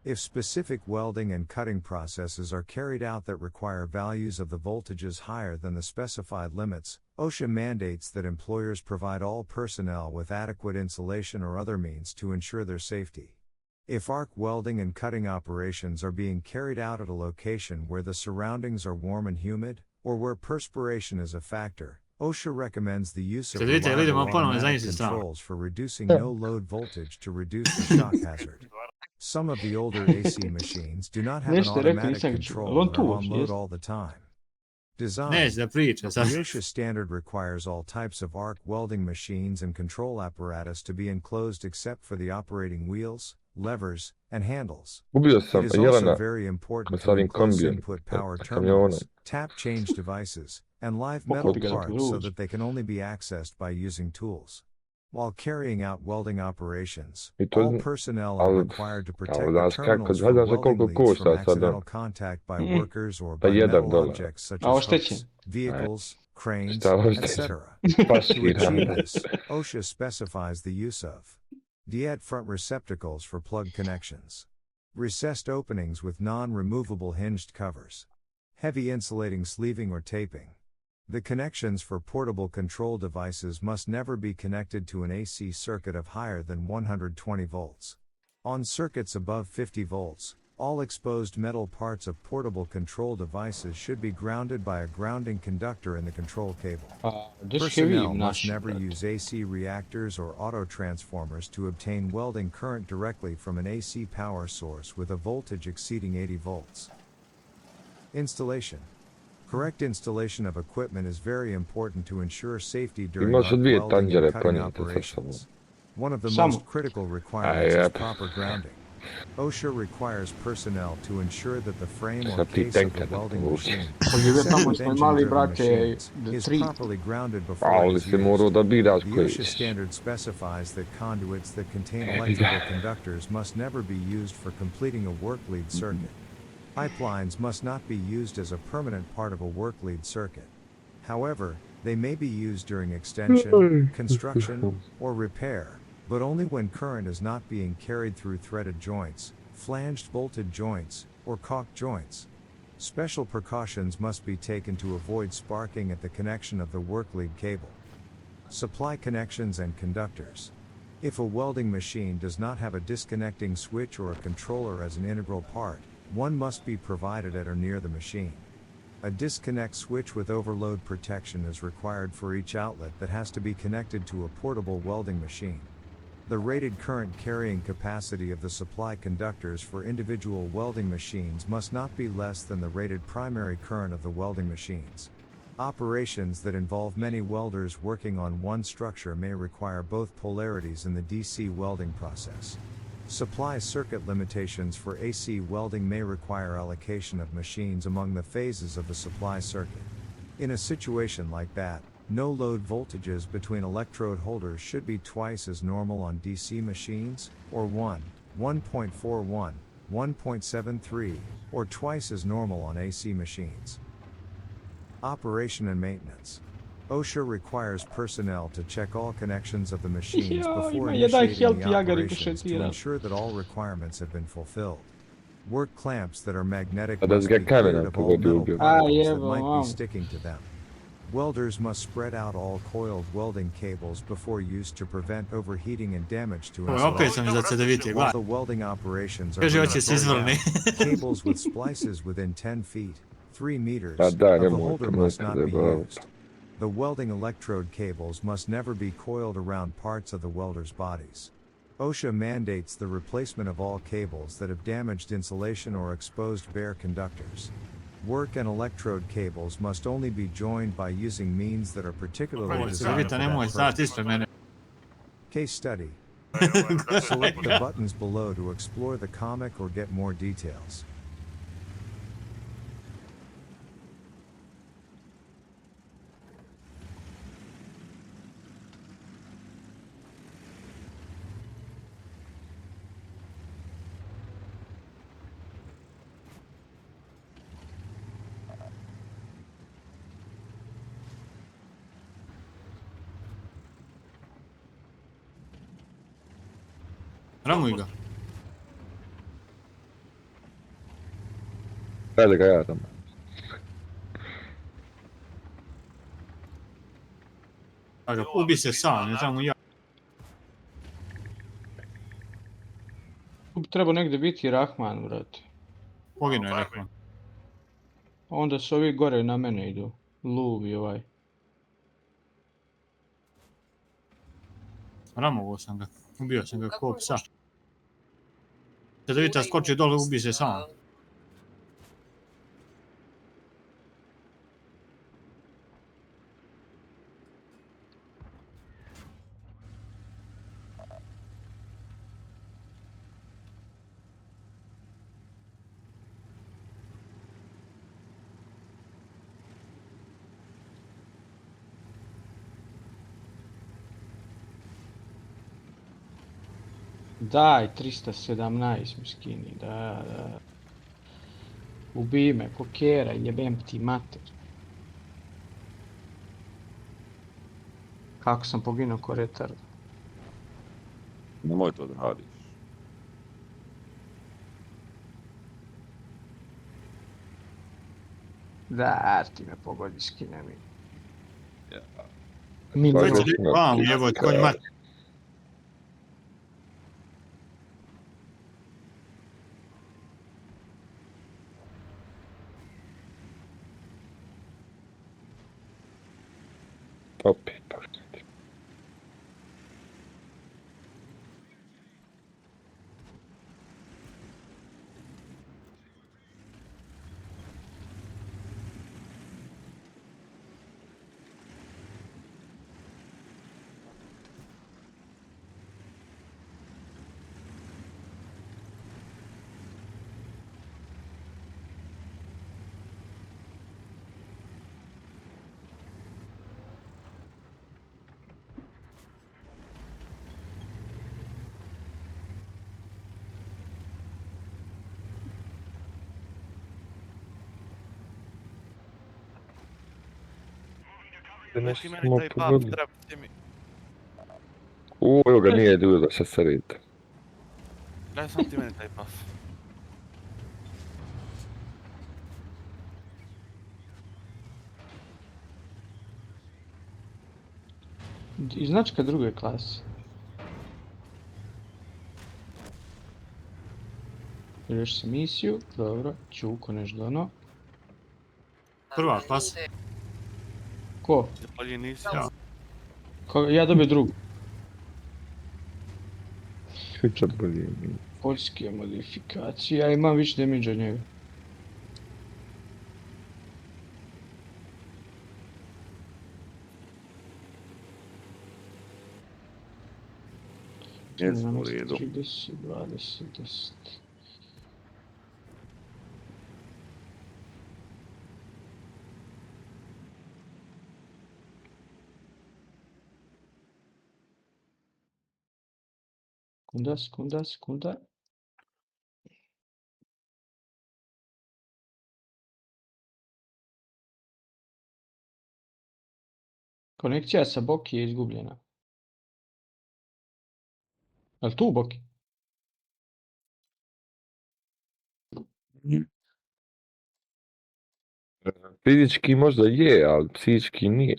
If specific welding and cutting processes are carried out that require values of the voltages higher than the specified limits, OSHA mandates that employers provide all personnel with adequate insulation or other means to ensure their safety. If arc welding and cutting operations are being carried out at a location where the surroundings are warm and humid, or where perspiration is a factor, OSHA recommends the use of reliable automatic controls for reducing no-load voltage to reduce the shock hazard. Some of the older AC machines do not have an automatic control and are on load all the time. Design. The OSHA standard requires all types of arc welding machines and control apparatus to be enclosed except for the operating wheels, levers, and handles. It is also very important to enclose input power terminals, tap change devices, and live metal parts so that they can only be accessed by using tools. While carrying out welding operations, all personnel are required to protect the terminals for welding leads from accidental contact by workers or by metal objects such as hooks, vehicles, cranes, etc. To achieve this, OSHA specifies the use of DIET front receptacles for plug connections, recessed openings with non-removable hinged covers, heavy insulating sleeving or taping. The connections for portable control devices must never be connected to an AC circuit of higher than 120 volts. On circuits above 50 volts, all exposed metal parts of portable control devices should be grounded by a grounding conductor in the control cable. Personnel must never use AC reactors or auto transformers to obtain welding current directly from an AC power source with a voltage exceeding 80 volts. Installation. Correct installation of equipment is very important to ensure safety during arc welding and cutting operations. One of the most critical requirements is proper grounding. OSHA requires personnel to ensure that the frame or Sad ti case of the tenkad welding uopće. machine, Poživio except tamo with smo imali, engine-driven brate, machines, is 3. properly grounded Pa before it ali is si morao used. da biraš The koji OSHA ćeš. standard specifies that conduits that contain Jebi ga. electrical conductors must never be used for completing a work lead circuit. Pipelines must not be used as a permanent part of a work lead circuit. However, they may be used during extension, construction, or repair, but only when current is not being carried through threaded joints, flanged bolted joints, or caulked joints. Special precautions must be taken to avoid sparking at the connection of the work lead cable. Supply connections and conductors. If a welding machine does not have a disconnecting switch or a controller as an integral part, one must be provided at or near the machine. A disconnect switch with overload protection is required for each outlet that has to be connected to a portable welding machine. The rated current carrying capacity of the supply conductors for individual welding machines must not be less than the rated primary current of the welding machines. Operations that involve many welders working on one structure may require both polarities in the DC welding process. Supply circuit limitations for AC welding may require allocation of machines among the phases of the supply circuit. In a situation like that, no load voltages between electrode holders should be twice as normal on DC machines, or 1, 1.41, 1.73, or twice as normal on AC machines. Operation and maintenance. OSHA requires personnel to check all connections of the machines Ja, before ima jedan initiating health the jaga operations to rikošetira. ensure that all requirements have been fulfilled. Work clamps that are magnetic A da must ga be cleared kamenom of all pogodio metal ubio. particles that Evo, might be mam. sticking to them. Welders must spread out all coiled welding cables before use to prevent overheating and damage to Ovo, opet insulation. sam za CDVT, While gledaj. the welding operations are Kaže, being hoće se carried izvrni. out, cables with splices within 10 feet, 3 meters, A da, of the nemojte, holder must nemojte not be zajebavati. used. The welding electrode cables must never be coiled around parts of the welder's bodies. OSHA mandates the replacement of all cables that have damaged insulation or exposed bare conductors. Work and electrode cables must only be joined by using means that are particularly Ovo designed CDVT for nemoj that stati purpose. ispred mene. Case study. Select the buttons below to explore the comic or get more details. Ramuj ga. Daj da ga ja tamo. Kaže, ubi se sam, ne tamo ja. Tu bi trebao negdje biti Rahman, brate. Poginuo je rekao. Onda su ovi gore na mene idu. Luvi ovaj. Ramovao sam ga. Ubio sam ga ko psa. CDVT skoči dole, ubi se sam. Daj, 317 miskini, da. Ubij me, kokera, jebem ti mater. Kako sam poginuo ko retard. Nemoj to da radiš. Da, ti me pogodi, skine mi. Ja. Mi Dobro. Koji ne. CDVT vam, jeboj, konj mat. Opet, pošto. Dajte meni smo taj buff, pogodili. trebate mi. Evo ga nije bilo sa sarita. Daj sam ti meni taj buff. I značka druge klase. Riješ se misiju, dobro, Čuko nešto dono. Prva klasa. Ko? Bolje nisi. Ja. Ja dobio drugu. Čuća bolje. Poljske modifikacije, ja imam više damage od njega. Jesmo u redu. 30, 20, 10. Sekunda. Konekcija sa Boki je izgubljena. Jel tu Boki? Fizički možda je, ali psihički nije.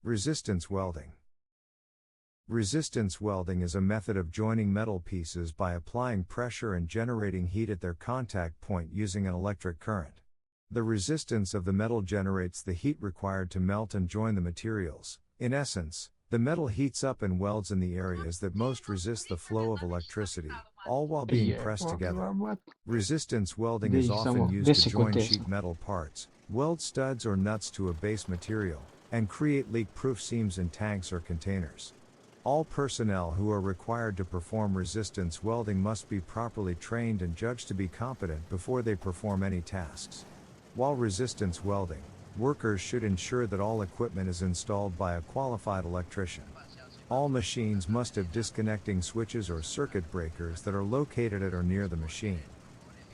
Resistance welding. Resistance welding is a method of joining metal pieces by applying pressure and generating heat at their contact point using an electric current. The resistance of the metal generates the heat required to melt and join the materials. In essence, the metal heats up and welds in the areas that most resist the flow of electricity, all while being pressed together. Resistance welding is often used to join sheet metal parts, weld studs or nuts to a base material, and create leak-proof seams in tanks or containers. All personnel who are required to perform resistance welding must be properly trained and judged to be competent before they perform any tasks. While resistance welding, workers should ensure that all equipment is installed by a qualified electrician. All machines must have disconnecting switches or circuit breakers that are located at or near the machine.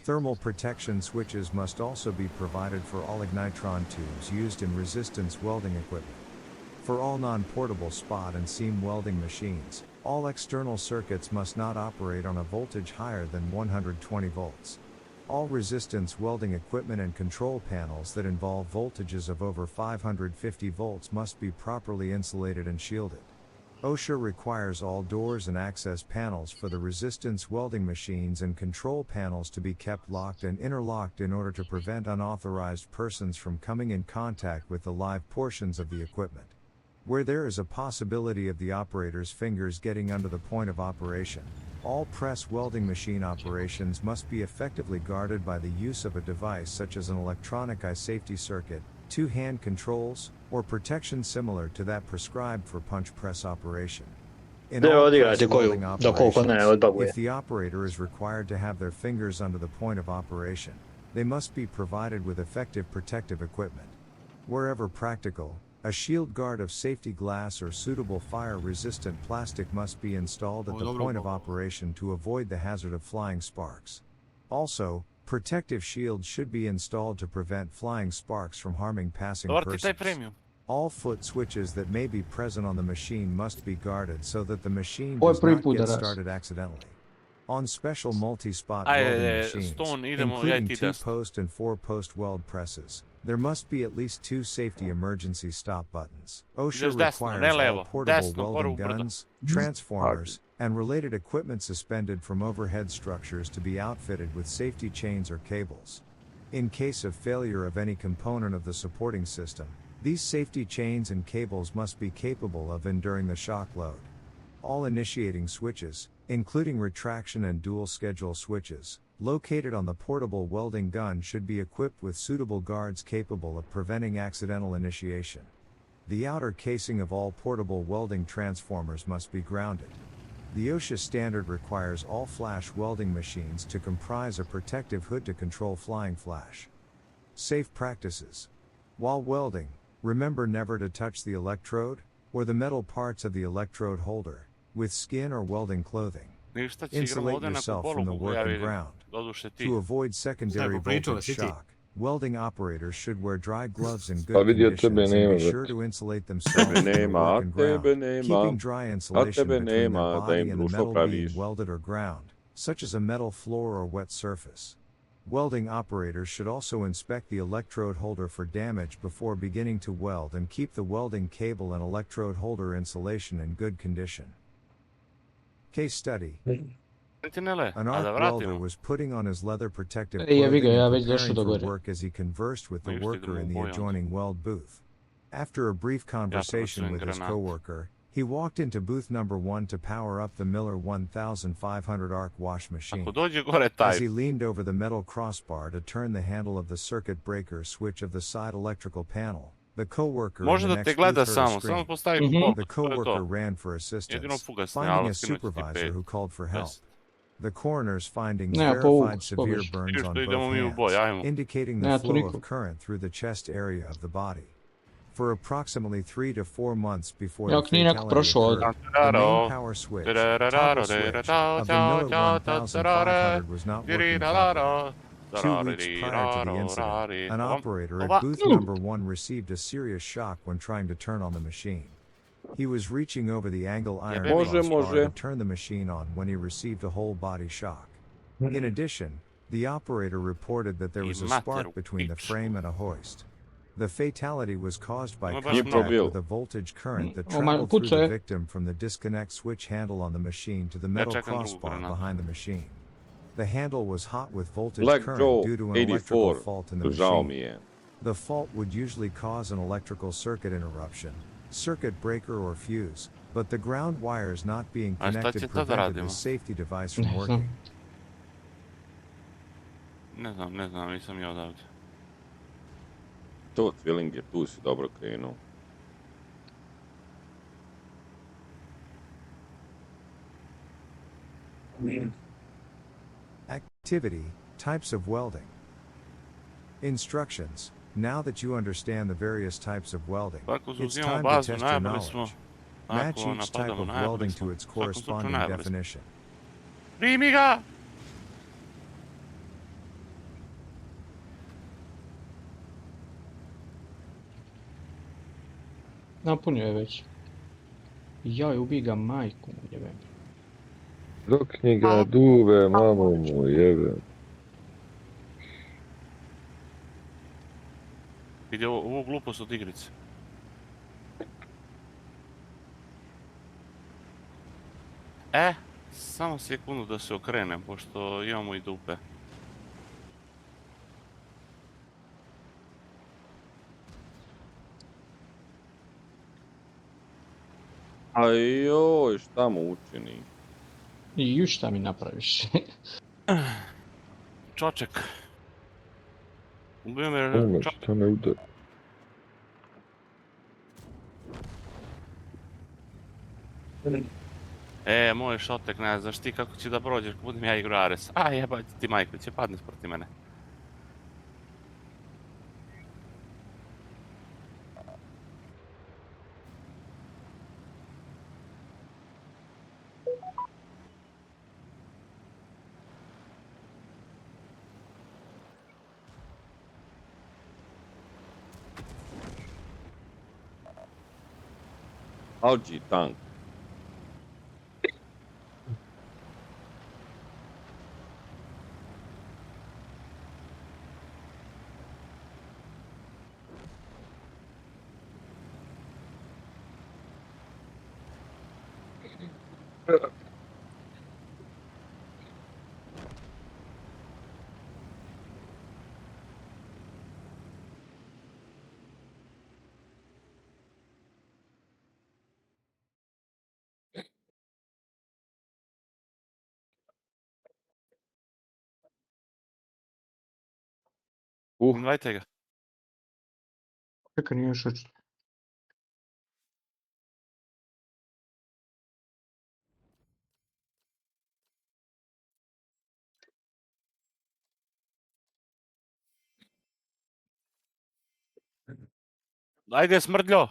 Thermal protection switches must also be provided for all ignitron tubes used in resistance welding equipment. For all non-portable spot and seam welding machines, all external circuits must not operate on a voltage higher than 120 volts. All resistance welding equipment and control panels that involve voltages of over 550 volts must be properly insulated and shielded. OSHA requires all doors and access panels for the resistance welding machines and control panels to be kept locked and interlocked in order to prevent unauthorized persons from coming in contact with the live portions of the equipment. Where there is a possibility of the operator's fingers getting under the point of operation, all press welding machine operations must be effectively guarded by the use of a device such as an electronic eye safety circuit, two hand controls, or protection similar to that prescribed for punch press operation. In all press welding operations, if the operator is required to have their fingers under the point of operation, they must be provided with effective protective equipment. Wherever practical, a shield guard of safety glass or suitable fire-resistant plastic must be installed at the point of operation to avoid the hazard of flying sparks. Also, protective shields should be installed to prevent flying sparks from harming passing persons. All foot switches that may be present on the machine must be guarded so that the machine does not get started accidentally. On special multi-spot welding machines, including 2-post and 4-post weld presses, there must be at least 2 safety emergency stop buttons. OSHA requires all portable welding guns, transformers, and related equipment suspended from overhead structures to be outfitted with safety chains or cables. In case of failure of any component of the supporting system, these safety chains and cables must be capable of enduring the shock load. All initiating switches, including retraction and dual schedule switches, located on the portable welding gun should be equipped with suitable guards capable of preventing accidental initiation. The outer casing of all portable welding transformers must be grounded. The OSHA standard requires all flash welding machines to comprise a protective hood to control flying flash. Safe practices. While welding, remember never to touch the electrode, or the metal parts of the electrode holder, with skin or welding clothing. Ništa će igramo Insulate ovdje neku yourself from the polugu, work ja and vidim. ground. Doduše ti. To avoid secondary Tako pričao voltage si ti. shock, welding operators should wear dry gloves in Pa good vidio conditions tebe and nema, be sure brate. to insulate themselves Tebe from the nema, work and ground, tebe nema, keeping dry insulation tebe between their nema, da body im and the društvo metal being praviš. welded or ground, such as a metal floor or wet surface. Welding operators should also inspect the electrode holder for damage before beginning to weld and keep the welding cable and electrode holder insulation in good condition. Case study. Sentinele, An a da arc welder vratimo. was putting on his leather protective Jebi ga, clothing ja and već došao preparing do for gore. work as he conversed with the Ma još idemo worker in u the boj onda. adjoining weld booth. After a brief conversation with his granat. coworker, he walked into booth number 1 to power up the Miller 1500 arc wash machine. Ako dođe gore taj, As he leaned over the metal crossbar to turn the handle of the circuit breaker switch of the side electrical panel, the coworker in može the da te next gleda booth heard a samo scream. postavi Mhm. koliko, The to je coworker to. ran for Jedino assistance, fugasni, finding ali a skinuti ti supervisor 5. who called for help. 10. The coroner's findings Nema verified povuku, severe pogrešno. burns Vidiš on što idemo both mi u boj, hands, ajmo. indicating the Nema tu flow nikog. of current through the chest area of the body. For approximately 3 to 4 months before Ja, the ako nije neko fatality prošao ovdje. occurred, the main power switch, toggle switch, of the Miller 1500 was not working properly. 2 weeks prior to the incident, an operator at booth number 1 received a serious shock when trying to turn on the machine. He was reaching over the angle iron Može, crossbar može. to turn the machine on when he received a whole body shock. In addition, the operator reported that there was a spark between the frame and a hoist. The fatality was caused by Ma baš contact mnogo. with a voltage current that O, ma, traveled through pucao the je. victim from the disconnect switch handle on the machine to the metal čekam drugu crossbar granatu. behind the machine. The handle was hot with voltage Black current Joe due to an electrical 84, fault in the žao machine. mi je. The fault would usually cause an electrical circuit interruption, circuit breaker or fuse, but the ground wires not being A šta će connected tad prevented radimo? the safety device from Ne working. znam. Ne znam, nisam ja odavde. To Cviling je tu si dobro krenuo. Activity, types of welding. Instructions. Now that you understand the various types of welding, Ako it's zauzimamo time to bazu, test your najbolji smo. knowledge. Match Ako each type napadamo, of najbolji welding smo. to its U svakom slučaju corresponding najbolji smo. definition. Primi ga! Napunio je već. Joj, ubij ga majku mu jebem. Dokni ga duve, mamo mu jebe. Vidi ovu glupost od igrice. Samo sekundu da se okrenem, pošto imamo i dupe. Ajoj, šta mu učini? I ju šta mi napraviš? Čoček. Ubio me Ume, čoček. šta me udari? Moj šotek, ne znaš ti kako će da prođeš, kad budem ja igrao Ares. A jebać ti majko, će padne protiv mene. Alđi tank. Invajte ga. Čekaj, nije još očito. Ajde, smrdljo.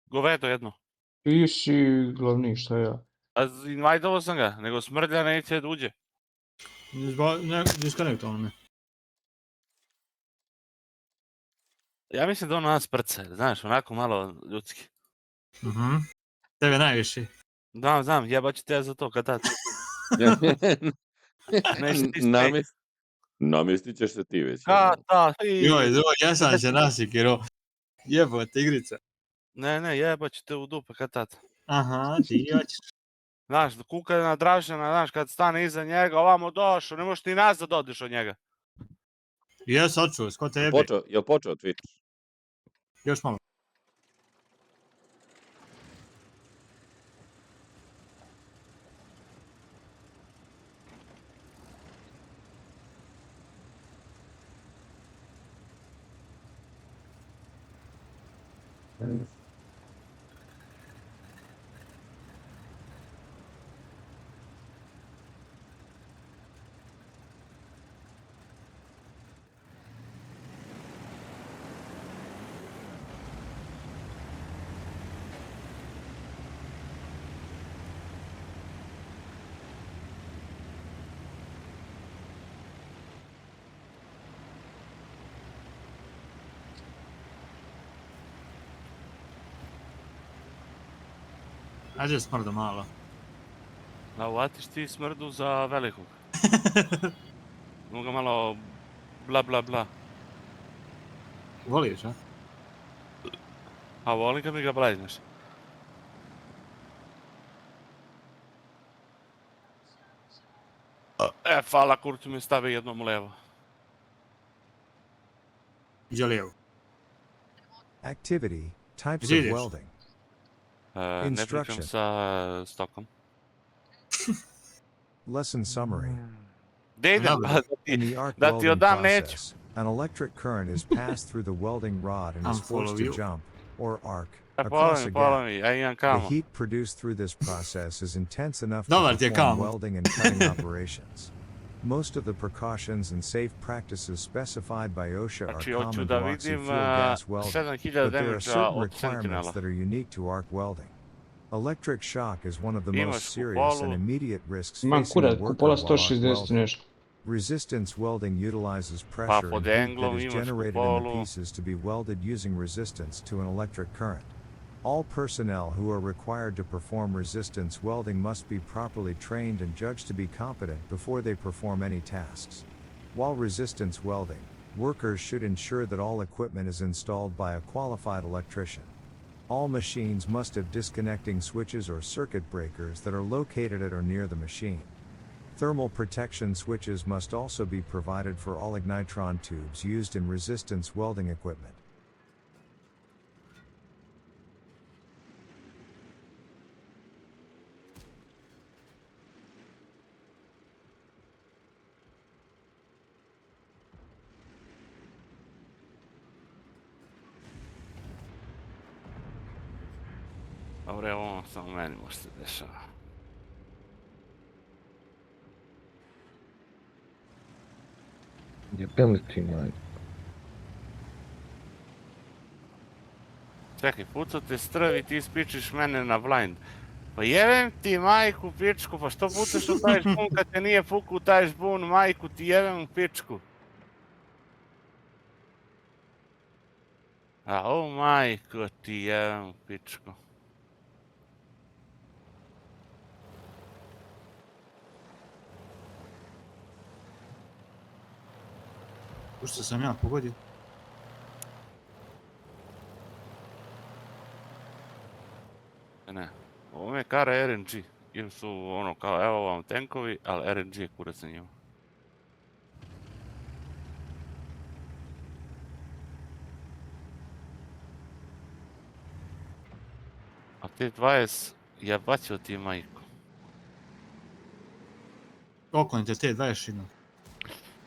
Govedo jedno. Ti si glavni, šta ja? A invajdovo sam ga, nego smrdlja neće da uđe. Ne, diskonektovano me. Ja mislim da on nas prca, znaš, onako malo ljudski. Tebe najviše. Znam, jebaću te ja za to, kad tad. Neće ti Namjestit ćeš se ti već. Joj, drugo, ja sam se nasikirao. Jebote, igrica. Ne, jebaću te u dupe, kad tad. Aha, ti hoćeš. Znaš, kuka je na Dražana, znaš, kad stane iza njega, ovamo došao, ne možeš ti nazad odeš od njega. Jes, očuo, sko tebe. Jel počeo Twitch? Još malo. Ajde smrda malo. Da, uvatiš ti smrdu za velikog. Mogu malo bla bla bla. Voliš, a? A volim kad mi ga blajzneš. Hvala, kurcu mi stavi jednom levo. Iđe lijevo. Activity, types of Vidiš? welding. Ne pričam Instruction. sa stokom. Lesson summary. Gde idem? Dobro. In the arc Da ti welding odam neću. process, an electric current is passed through the welding rod and is Unfollow forced to you. jump, or arc, across a Pola gap. mi, ja imam The kamo. heat produced through this process is intense enough to Dobar ti je perform kamo. welding and cutting operations. Most of the precautions and safe practices specified by OSHA are Znači, hoću common da to oxy vidim fuel gas welding, 7000 but there are damage certain od requirements Sentinela. that are unique to arc welding. Electric shock is one of the Imaš most serious kupolu. and immediate risks Ma facing a kurat, worker kupola while arc 160 welding. nešto. Resistance welding utilizes pressure pod and heat that englom is imaš generated in the kupolu. pieces to be welded using resistance to an electric current. All personnel who are required to perform resistance welding must be properly trained and judged to be competent before they perform any tasks. While resistance welding, workers should ensure that all equipment is installed by a qualified electrician. All machines must have disconnecting switches or circuit breakers that are located at or near the machine. Thermal protection switches must also be provided for all ignitron tubes used in resistance welding equipment. Dobro, evo ono samo meni možda se dešava. Jebem li ti majku? Čekaj, pucao te strv i ti ispičiš mene na blind. Pa jebem ti majku pičku, pa što pucaš u taj žbun kad te nije fuku u taj žbun, majku ti jebem u pičku. A o majko ti jebem u pičku. U što sam ja pogodio? Ne, ovo je kara RNG. Ili su ono kao evo vam tenkovi, ali RNG je kurac na njima. A T20 jebaćo ti majku. Okonite T20 jedno.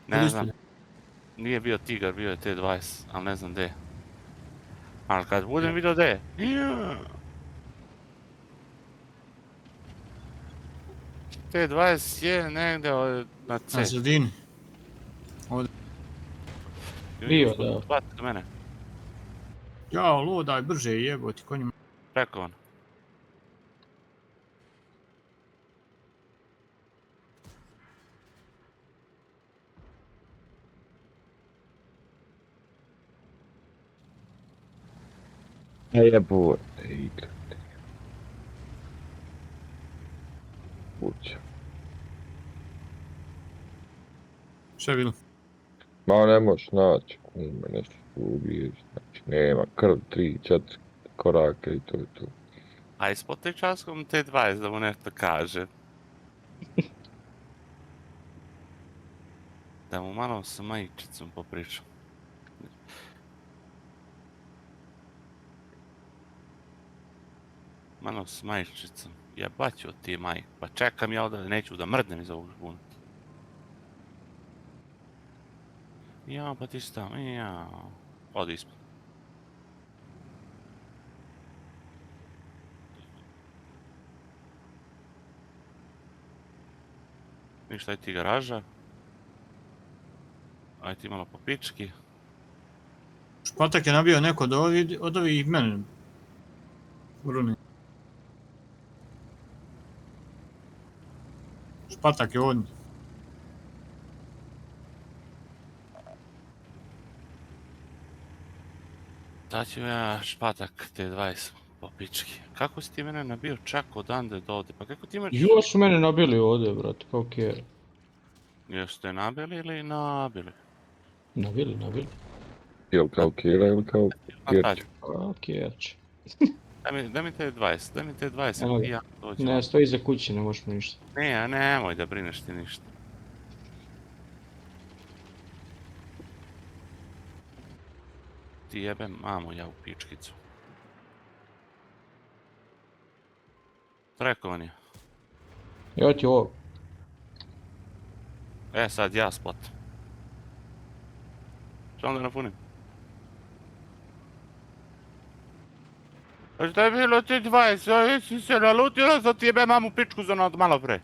Ne znam. Nije bio Tigar, bio je T20, ali ne znam gdje. Ali kad budem vidio gdje. T20 je negdje na C. Na sredini. Bio, da. Baci do mene. Jao, lodaj brže jebote, konjima. Preko on. Jebote, igra. Kuća. Šta je bilo? Ma ne možeš naći, kume, nešto tu ubiješ. Znači, nema krv, 3-4 koraka i to je to. A ispod te časkom T20 da mu nešto kaže. Da mu malo sa majčicom popričam. Malo s majčicom. Jebat ću ti majk. Pa čekam ja ovdje, neću da mrdnem iz ovog žbuna. Ja, pa ti si tamo, ja. Odi ispod. Ništa, aj ti garaža. Aj ti malo po pički. Špatak je nabio neko od ovih mene. Uruni. Špatak je ovdje. Daću ja špatak T20 po pički. Kako si ti mene nabio čak odande do ovdje? Pa kako ti imaš... Još su mene nabili ovdje, brate, kao kjer. Jeste nabili ili nabili? Nabili. Ili kao kjera ili kao kjerč. Kao kjerč. Daj mi T20, daj mi T20, Evo ga. i ja dođem. Ne, stoji iza kuće, ne možeš mi ništa. Ne, nemoj da brineš ti ništa. Ti jebem mamu ja u pičkicu. Trekovan je. Evo ti ovo. E, sad ja spot. Što onda napunim? A šta je bilo ti 20? Ja si se nalutila, sad ti jebe mamu pičku za od malo pre.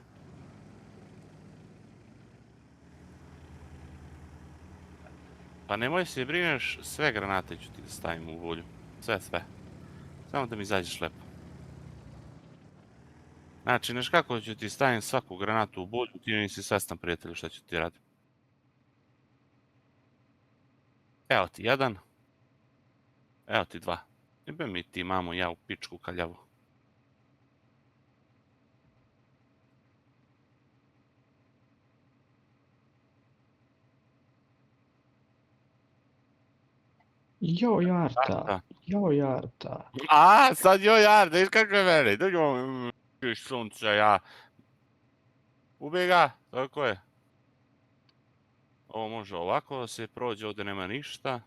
Pa nemoj se brineš, sve granate ću ti da stavim u volju. Sve. Samo da mi izađeš lepo. Znači, neš kako ću ti stavim svaku granatu u bulju, ti nisi svestan, prijatelju, šta ću ti radim. Evo ti jedan. Evo ti dva. Jebe mi ti mamu ja u pičku kaljavu. Jo, Jarta. Da. Jo, Jarta. A, sad joj Jarda, viš kako je meni. Dođemo, sunce, ja. Ubij ga, tako je. Ovo može ovako da se prođe, ovdje nema ništa.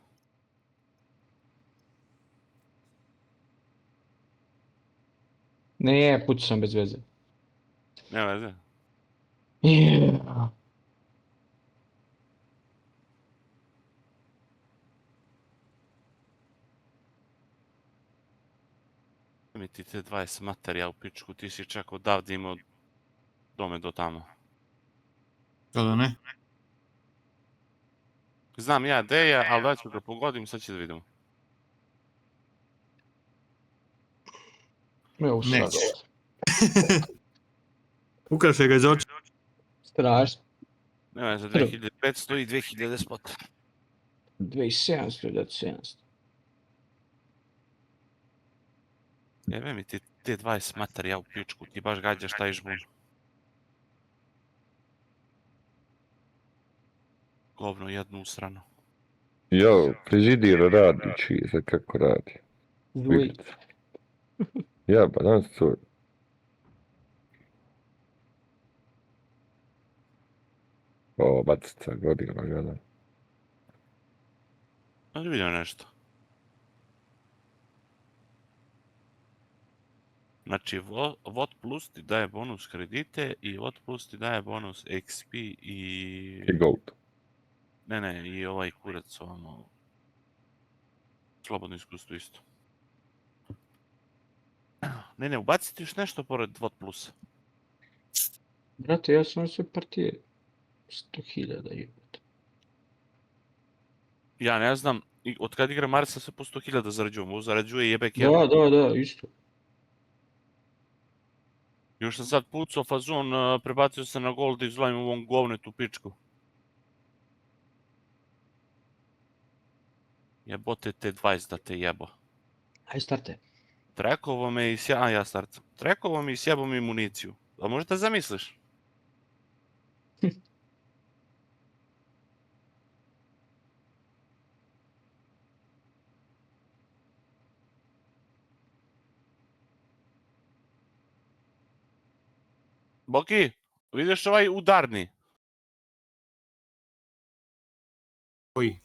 Ne, pucao sam bez veze. Nema veze. Yeah. Mi ti te 20 materija u pičku, ti si čak odavde imao dome do tamo. Kada ne? Znam ja gde je, ali da ću ga pogodim, sad će da vidimo. Me usrado. Neće. Ukraše ga iz oča. Strašno. Nema za 2500 i 2000 spota. 2700, 2700. Jebe mi ti te 20 materija u pičku, ti baš gađaš taj žbun. Govno jednu usrano. Jo, frižidira radi, čije se kako radi. Zuj. Ja, ba danas to. O, bacica, godina, gledam. Znači vidio nešto. Znači, VOT plus ti daje bonus kredite i VOT plus ti daje bonus XP i... I gold. Ne, i ovaj kurac ovamo... Slobodno iskustvo isto. Ne, ubaciti još nešto pored VOT plusa. Brate, ja sam sve partije 100.000 jebate. Ja ne znam, od kad igra Marsa sve po 100.000 zarađujem, ovo zarađuje jebek jebo. Da, isto. Još sam sad pucao fazon, prebacio se na gold i izvlajem u ovom govnetu pičku. Jebote te 20 da te jebo. Aj starte. Trekovo me i ja startam. Trekovo mi i sjebo mi municiju. A možda zamisliš? Boki, vidiš ovaj udarni? Koji?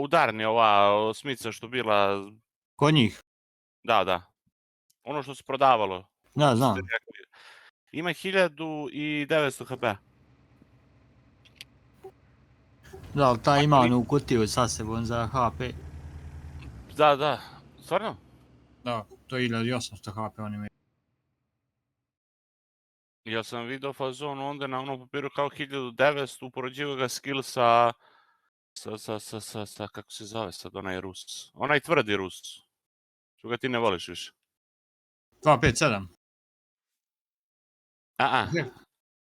Udarni, ova smica što bila... Kod njih? Da. Ono što se prodavalo. Da, znam. Ima 1900 HP. Da, ali taj ima onu kutiju sa sebom za HP. Da. Stvarno? Da, to je 1800 HP on ima. Ja sam vidio fazon onda na onom papiru kao 1900, upoređivao ga skill sa kako se zove sad onaj Rus. Onaj tvrdi Rus. Što ga ti ne voliš više. 257.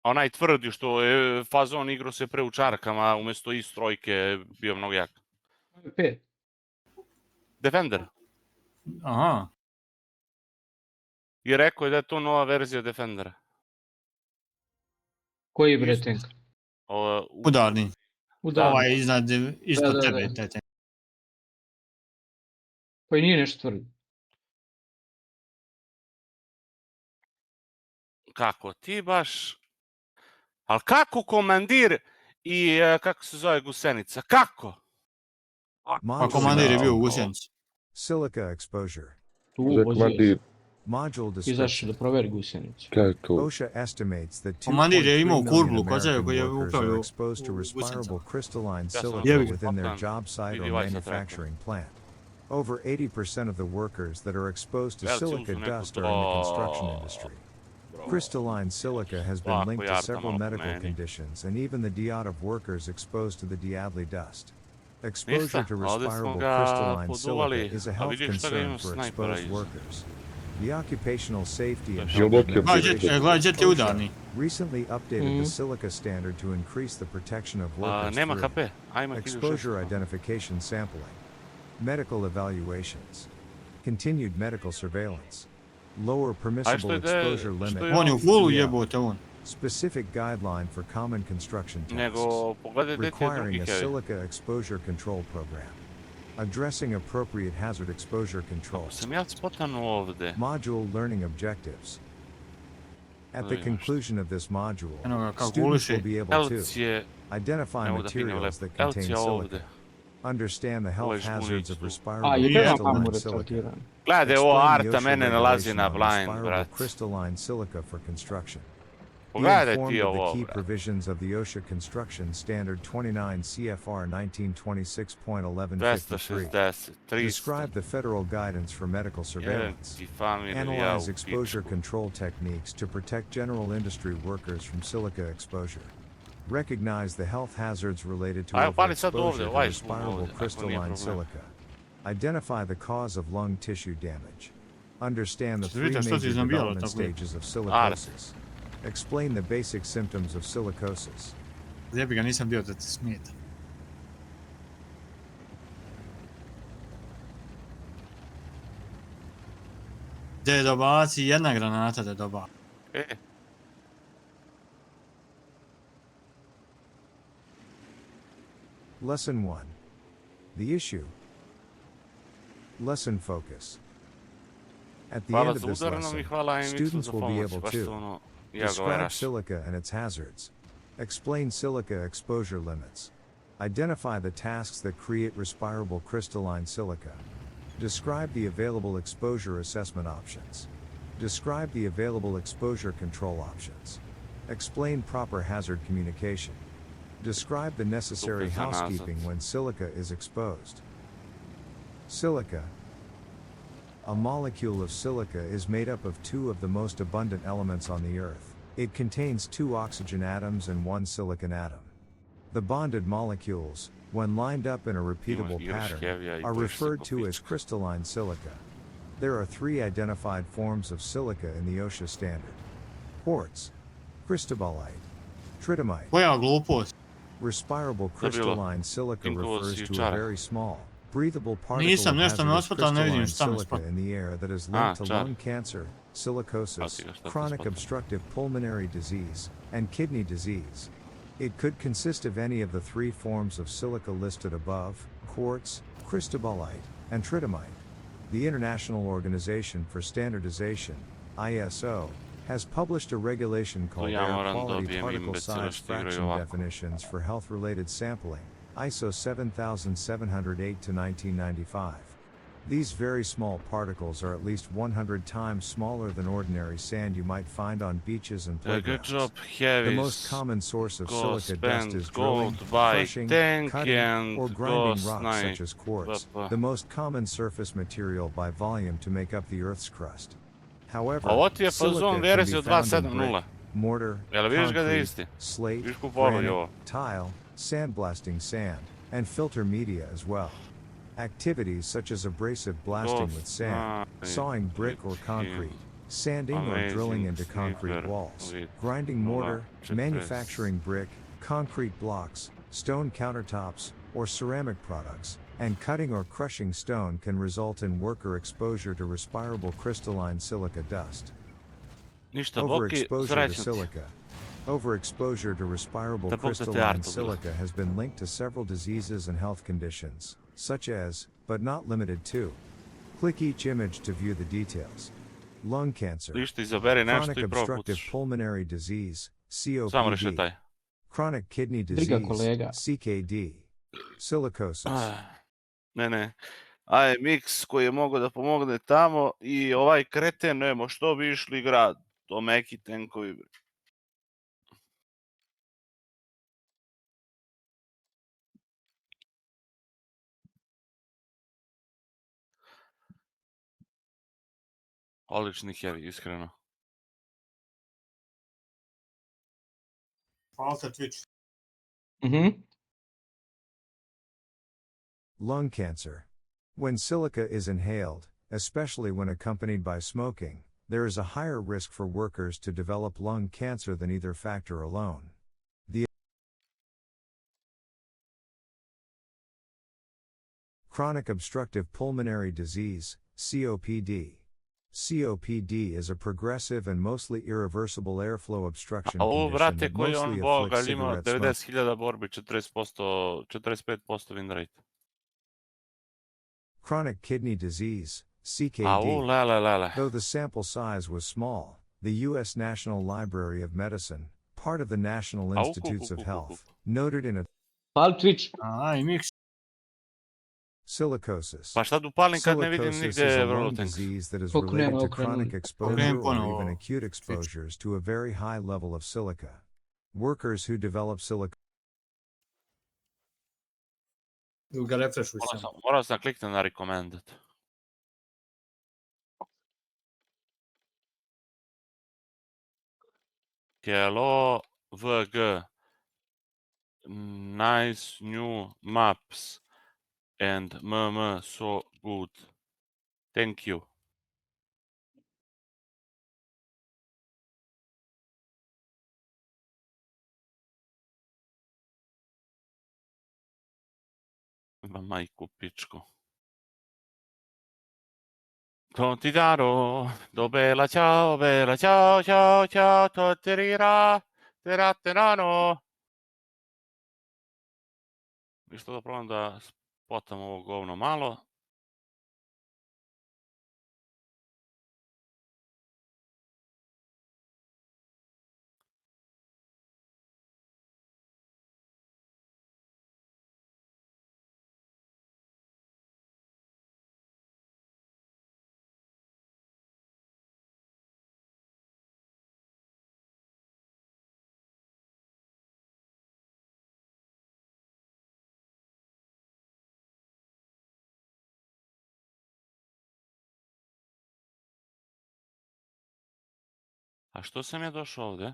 Onaj tvrdi što je fazon igrao se pre u čarkama, umjesto iz trojke bio mnogo jak. 5. Defender. Aha. I rekao je da je to nova verzija Defendera. Koji bre tank? Udarni. Ovaj ispod tebe, taj tank. Koji nije nešto tvrdi. Kako ti baš... Ali kako komandir i kako se zove gusenica? Kako? Pa komandir je bio u gusenici. Silica exposure. Module description. Izašao da proveri gusenicu. OSHA estimates that 2.3 Komandir je imao million kurblu kod sebe koji je American workers upravio are exposed to respirable crystalline silica within their job site or manufacturing plant. Over 80% of the workers that are exposed to silica dust are in the construction industry. Crystalline silica has been linked to several medical conditions and even the diode of workers exposed to the diadly dust. Exposure to respirable crystalline silica is a health concern for exposed workers. The Occupational Safety and Health Administration recently updated the silica standard to increase the protection of workers through exposure identification sampling, medical evaluations, continued medical surveillance, lower permissible exposure limit, specific guideline for common construction tasks, requiring a silica exposure control program, addressing appropriate hazard exposure controls, module learning objectives. At the conclusion of this module, students will be able to identify materials that contain silica, understand the health hazards of respirable crystalline silica, explain the ocean regulation on respirable crystalline silica for construction. Be informed of the key provisions of the OSHA Construction Standard 29 CFR 1926.1153. Describe the federal guidance for medical surveillance. Analyze exposure control techniques to protect general industry workers from silica exposure. Recognize the health hazards related to overexposure to respirable crystalline silica. Identify the cause of lung tissue damage. Understand the three major development stages of silicosis. Explain the basic symptoms of silicosis. Jebi ga, nisam bio da te smijete. Da dobaci jedna granata da dobaci. Lesson 1. The issue. Lesson focus. At the end of this lesson, students will be able to describe silica and its hazards, explain silica exposure limits, identify the tasks that create respirable crystalline silica, describe the available exposure assessment options, describe the available exposure control options, explain proper hazard communication, describe the necessary housekeeping when silica is exposed. Silica. A molecule of silica is made up of two of the most abundant elements on the Earth. It contains two oxygen atoms and one silicon atom. The bonded molecules, when lined up in a repeatable Igraš pattern, heavy-a i are bojiš se referred ko to as pička. crystalline silica. There are 3 identified forms of silica in the OSHA standard: quartz, cristobalite, tritomite. Koja glupost? Respirable To je bilo. crystalline silica Tinkovo refers si to a jučara. very small, breathable particle Nisam, of nešto me hazardous osvrtao, ne vidim crystalline šta me silica spata. in the air that is linked to čar. lung cancer, silicosis, Shvati ga šta te chronic spata. obstructive pulmonary disease, and kidney disease. It could consist of any of the 3 forms of silica listed above: quartz, cristobalite, and tritomite. The International Organization for Standardization, ISO, has published a regulation called ja Air moram Quality dobijem Particle imbecile Size što igraju Fraction ovako. Definitions for Health-Related Sampling, ISO 7708-1995. These very small particles are at least 100 times smaller than ordinary sand you might find on beaches and Good playgrounds. job, The heavy. most common source of Go silica dust spend is drilling, gold, buy crushing, tank, cutting, and or go grinding rocks snipe. such as quartz, Papa. the most common surface material by volume to make up the Earth's crust. However, Ovo ti je silica fazon can be verzija found in 2.7.0. brick, mortar, Jel vidiš ga da je concrete, isti? slate, Vidiš kupovali granite, ovo. tile, sandblasting sand, and filter media as well. Activities such as abrasive blasting with sand, sawing brick or concrete, sanding or drilling into concrete walls, grinding mortar, manufacturing brick, concrete blocks, stone countertops, or ceramic products, and cutting or crushing stone can result in worker exposure to respirable crystalline silica dust. Ništa, Boki, Overexposure to srećno ti. silica. Overexposure to respirable Da Bog da te crystalline Arto bilo. silica has been linked to several diseases and health conditions, such as, but not limited to. Click each image to view the details. Lung cancer, Ništa, izaberi nešto chronic i obstructive propucaš. pulmonary disease, Samo reši COPD, taj. chronic kidney Briga, disease, kolega. CKD, silicosis. Ne. AMX koji je mogao da pomogne tamo i ovaj kreten, nemo, što bi išli grad. To meki tenkovi. Odlični heavy, iskreno. Hvala te Twitch. Lung cancer. When silica is inhaled, especially when accompanied by smoking, there is a higher risk for workers to develop lung cancer than either factor alone. The chronic obstructive pulmonary disease, COPD. COPD is a progressive and mostly irreversible airflow obstruction A ovo, condition brate, that koji mostly on bog, afflicts ali ima cigarette smokers. 90.000 borbi, 40%, 45% win rate. Chronic kidney disease, CKD. Au, lele. Though the sample size was small, the U.S. National Library of Medicine, part of the National Institutes of Health, noted in a Pali Twitch. AMX. silicosis. Pa šta upalim kad ne vidim Silicosis nigde is a vrlo lung tank. disease that is Koliko related nema to okrenuli. chronic exposure or ponovo. even acute exposures to a very high level of silica. Workers who develop silicosis Ili ga refreshuj sam. Morao sam kliknuti na recommended. Hello, VG. Nice new maps. And so good. Thank you. Ma majku pičku. To ti daro, do bella ciao, to terira, terano. Isto da probam da spotam ovo govno malo. A što sam ja došao ovde?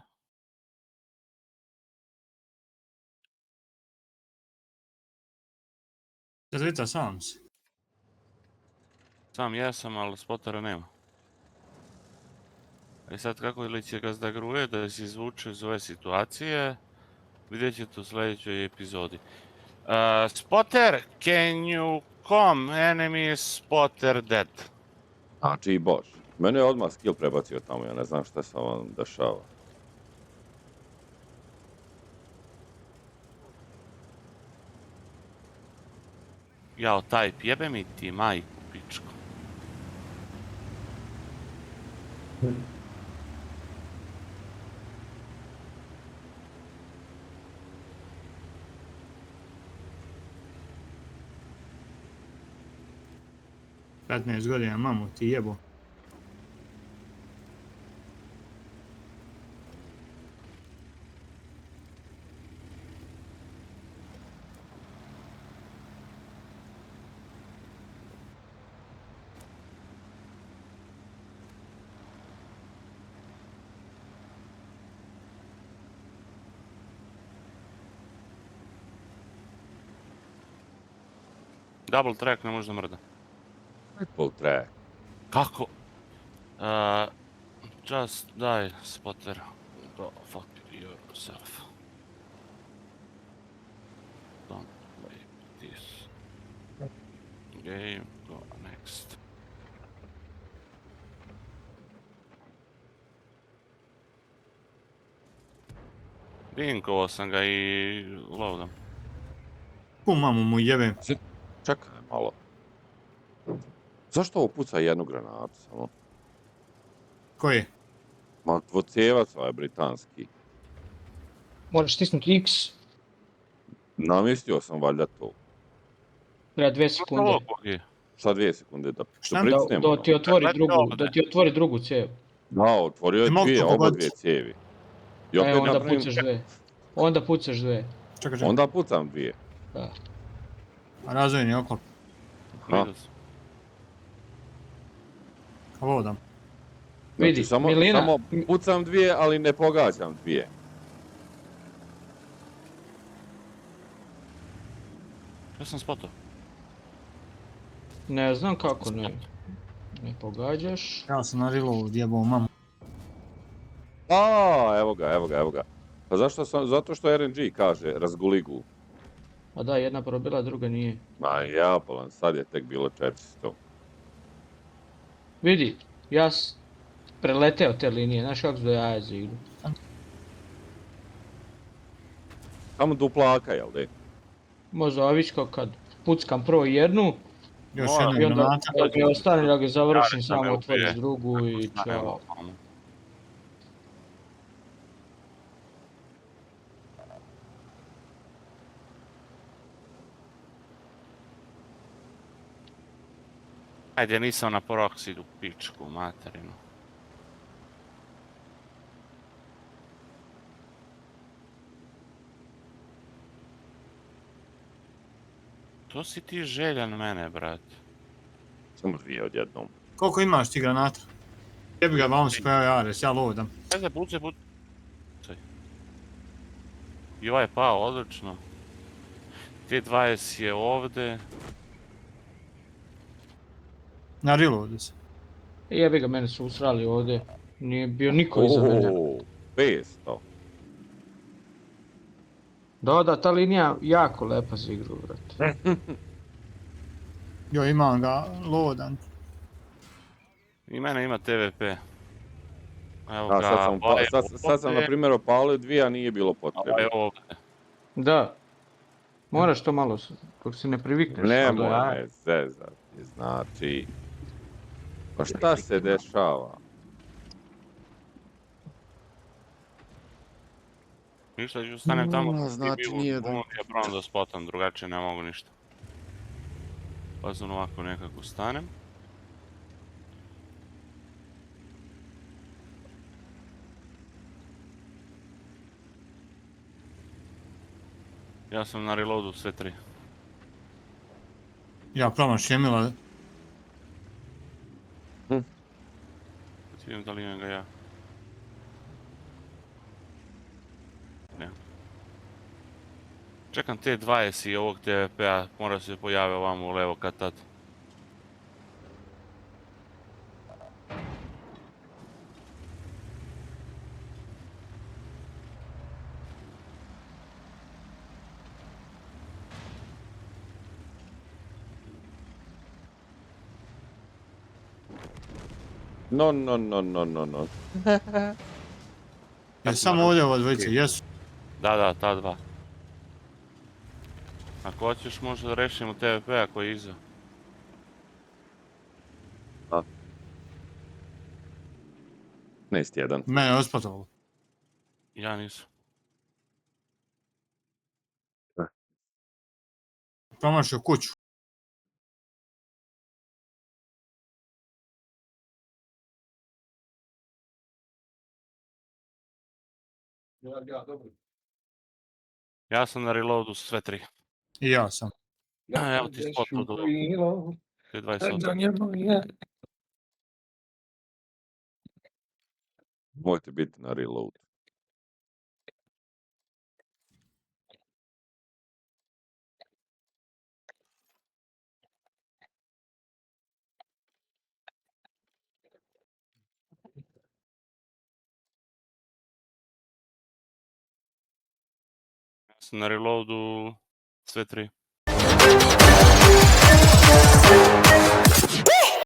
Zrita sam si. Sam jesam, ali spotera nema. I sad kako li će ga zdagruje da se izvuče iz ove situacije, vidjet ćete u sljedećoj epizodi. Spotter, can you come? Enemy spotter dead. Znači i boš. Mene je odmah skill prebacio tamo, ja ne znam šta se vam dešava. Jao, type, jebe mi ti majku, pičku. Kad 15 godina, mamu ti jebo. Double track ne može da mrda. Full track. Kako? Just die, spotter. Go fuck yourself. Don't play this game, go next. Dinkovao sam ga i loadam. Ku mamu mu jebem. Čekaj malo. Zašto ovo puca jednu granatu samo? Koji je? Ma dvocijevac ovaj britanski. Moraš stisnuti X, Namjestio sam valjda to. treba 2 sekunde. Sad 2 sekunde da Šta? pricnem. Da ti otvori drugu cijev. Da, otvorio je Ti mogu dvije, to oba pogoditi. dvije cijevi. I opet Onda napravim... pucaš 2. Onda pucaš 2. Čekaj. Onda pucam dvije. Da. Razvojni oklop. Ha. Ovo dam. Vidi, Znači, Milina, samo pucam dvije, ali ne pogađam dvije. Ja sam spotao. ne znam kako ne pogađaš. Ja sam na reload jebao mamu. A, evo ga. Pa zato što RNG kaže razguligu. A da, jedna probila, druga nije. Ma ja, polan, sad je tek bilo 400. Vidi, ja preleteo te linije, znaš kako su do jaja za igru. Samo duplaka, jel de? Možda ović kao kad puckam prvo jednu, Još Mora, jedna i onda granata. kad mi ostane da ga završim, Ja, samo me otvoriš ubije. drugu i čao. Ajde, nisam na proxidu, pičku, materinu. To si ti željan mene, brat. Samo dvije odjednom. Koliko imaš ti granata? Jebi ga, vam se pojao Jares, ja loadam. Ajde, pucaj. I ovaj je pao, odlično. T20 je ovdje. Na reloadu se. Jebi ga, mene su usrali ovdje. Nije bio niko iza mene. 500. Da, ta linija jako lepa za igru, brate. Jo, imam ga loadan. I mene ima TVP. Evo Da, ga, sad sam na primjer opalio dvije, a nije bilo potrebe. Ovo je ovdje. Da. Moraš to malo, dok se ne privikneš. Nemoj onda, me zezati, znači... Pa šta se dešava? Ništa, ću stanem tamo. Znači nije da... Ja pravam da spotam, drugačije ne mogu ništa. Pa sam ovako nekako stanem. Ja sam na reloadu sve tri. Ja probam šemila. Vidim da li imam ga ja. Ne. Čekam te 20 i ovog TVP-a, mora se pojave ovamo u levo kad tad. No. Ja samo ovdje ovo dvojice, jesu. Da, ta dva. Ako hoćeš možda da rešimo TVP-a koji je iza. Nest jedan. Mene je ospatalo. Ja nisam. Promašio kuću. Ja sam na reloadu sve tri. I ja sam. Evo ti spotno do... Te 28. Mojte biti na reload. Ja sam na reloadu sve tri.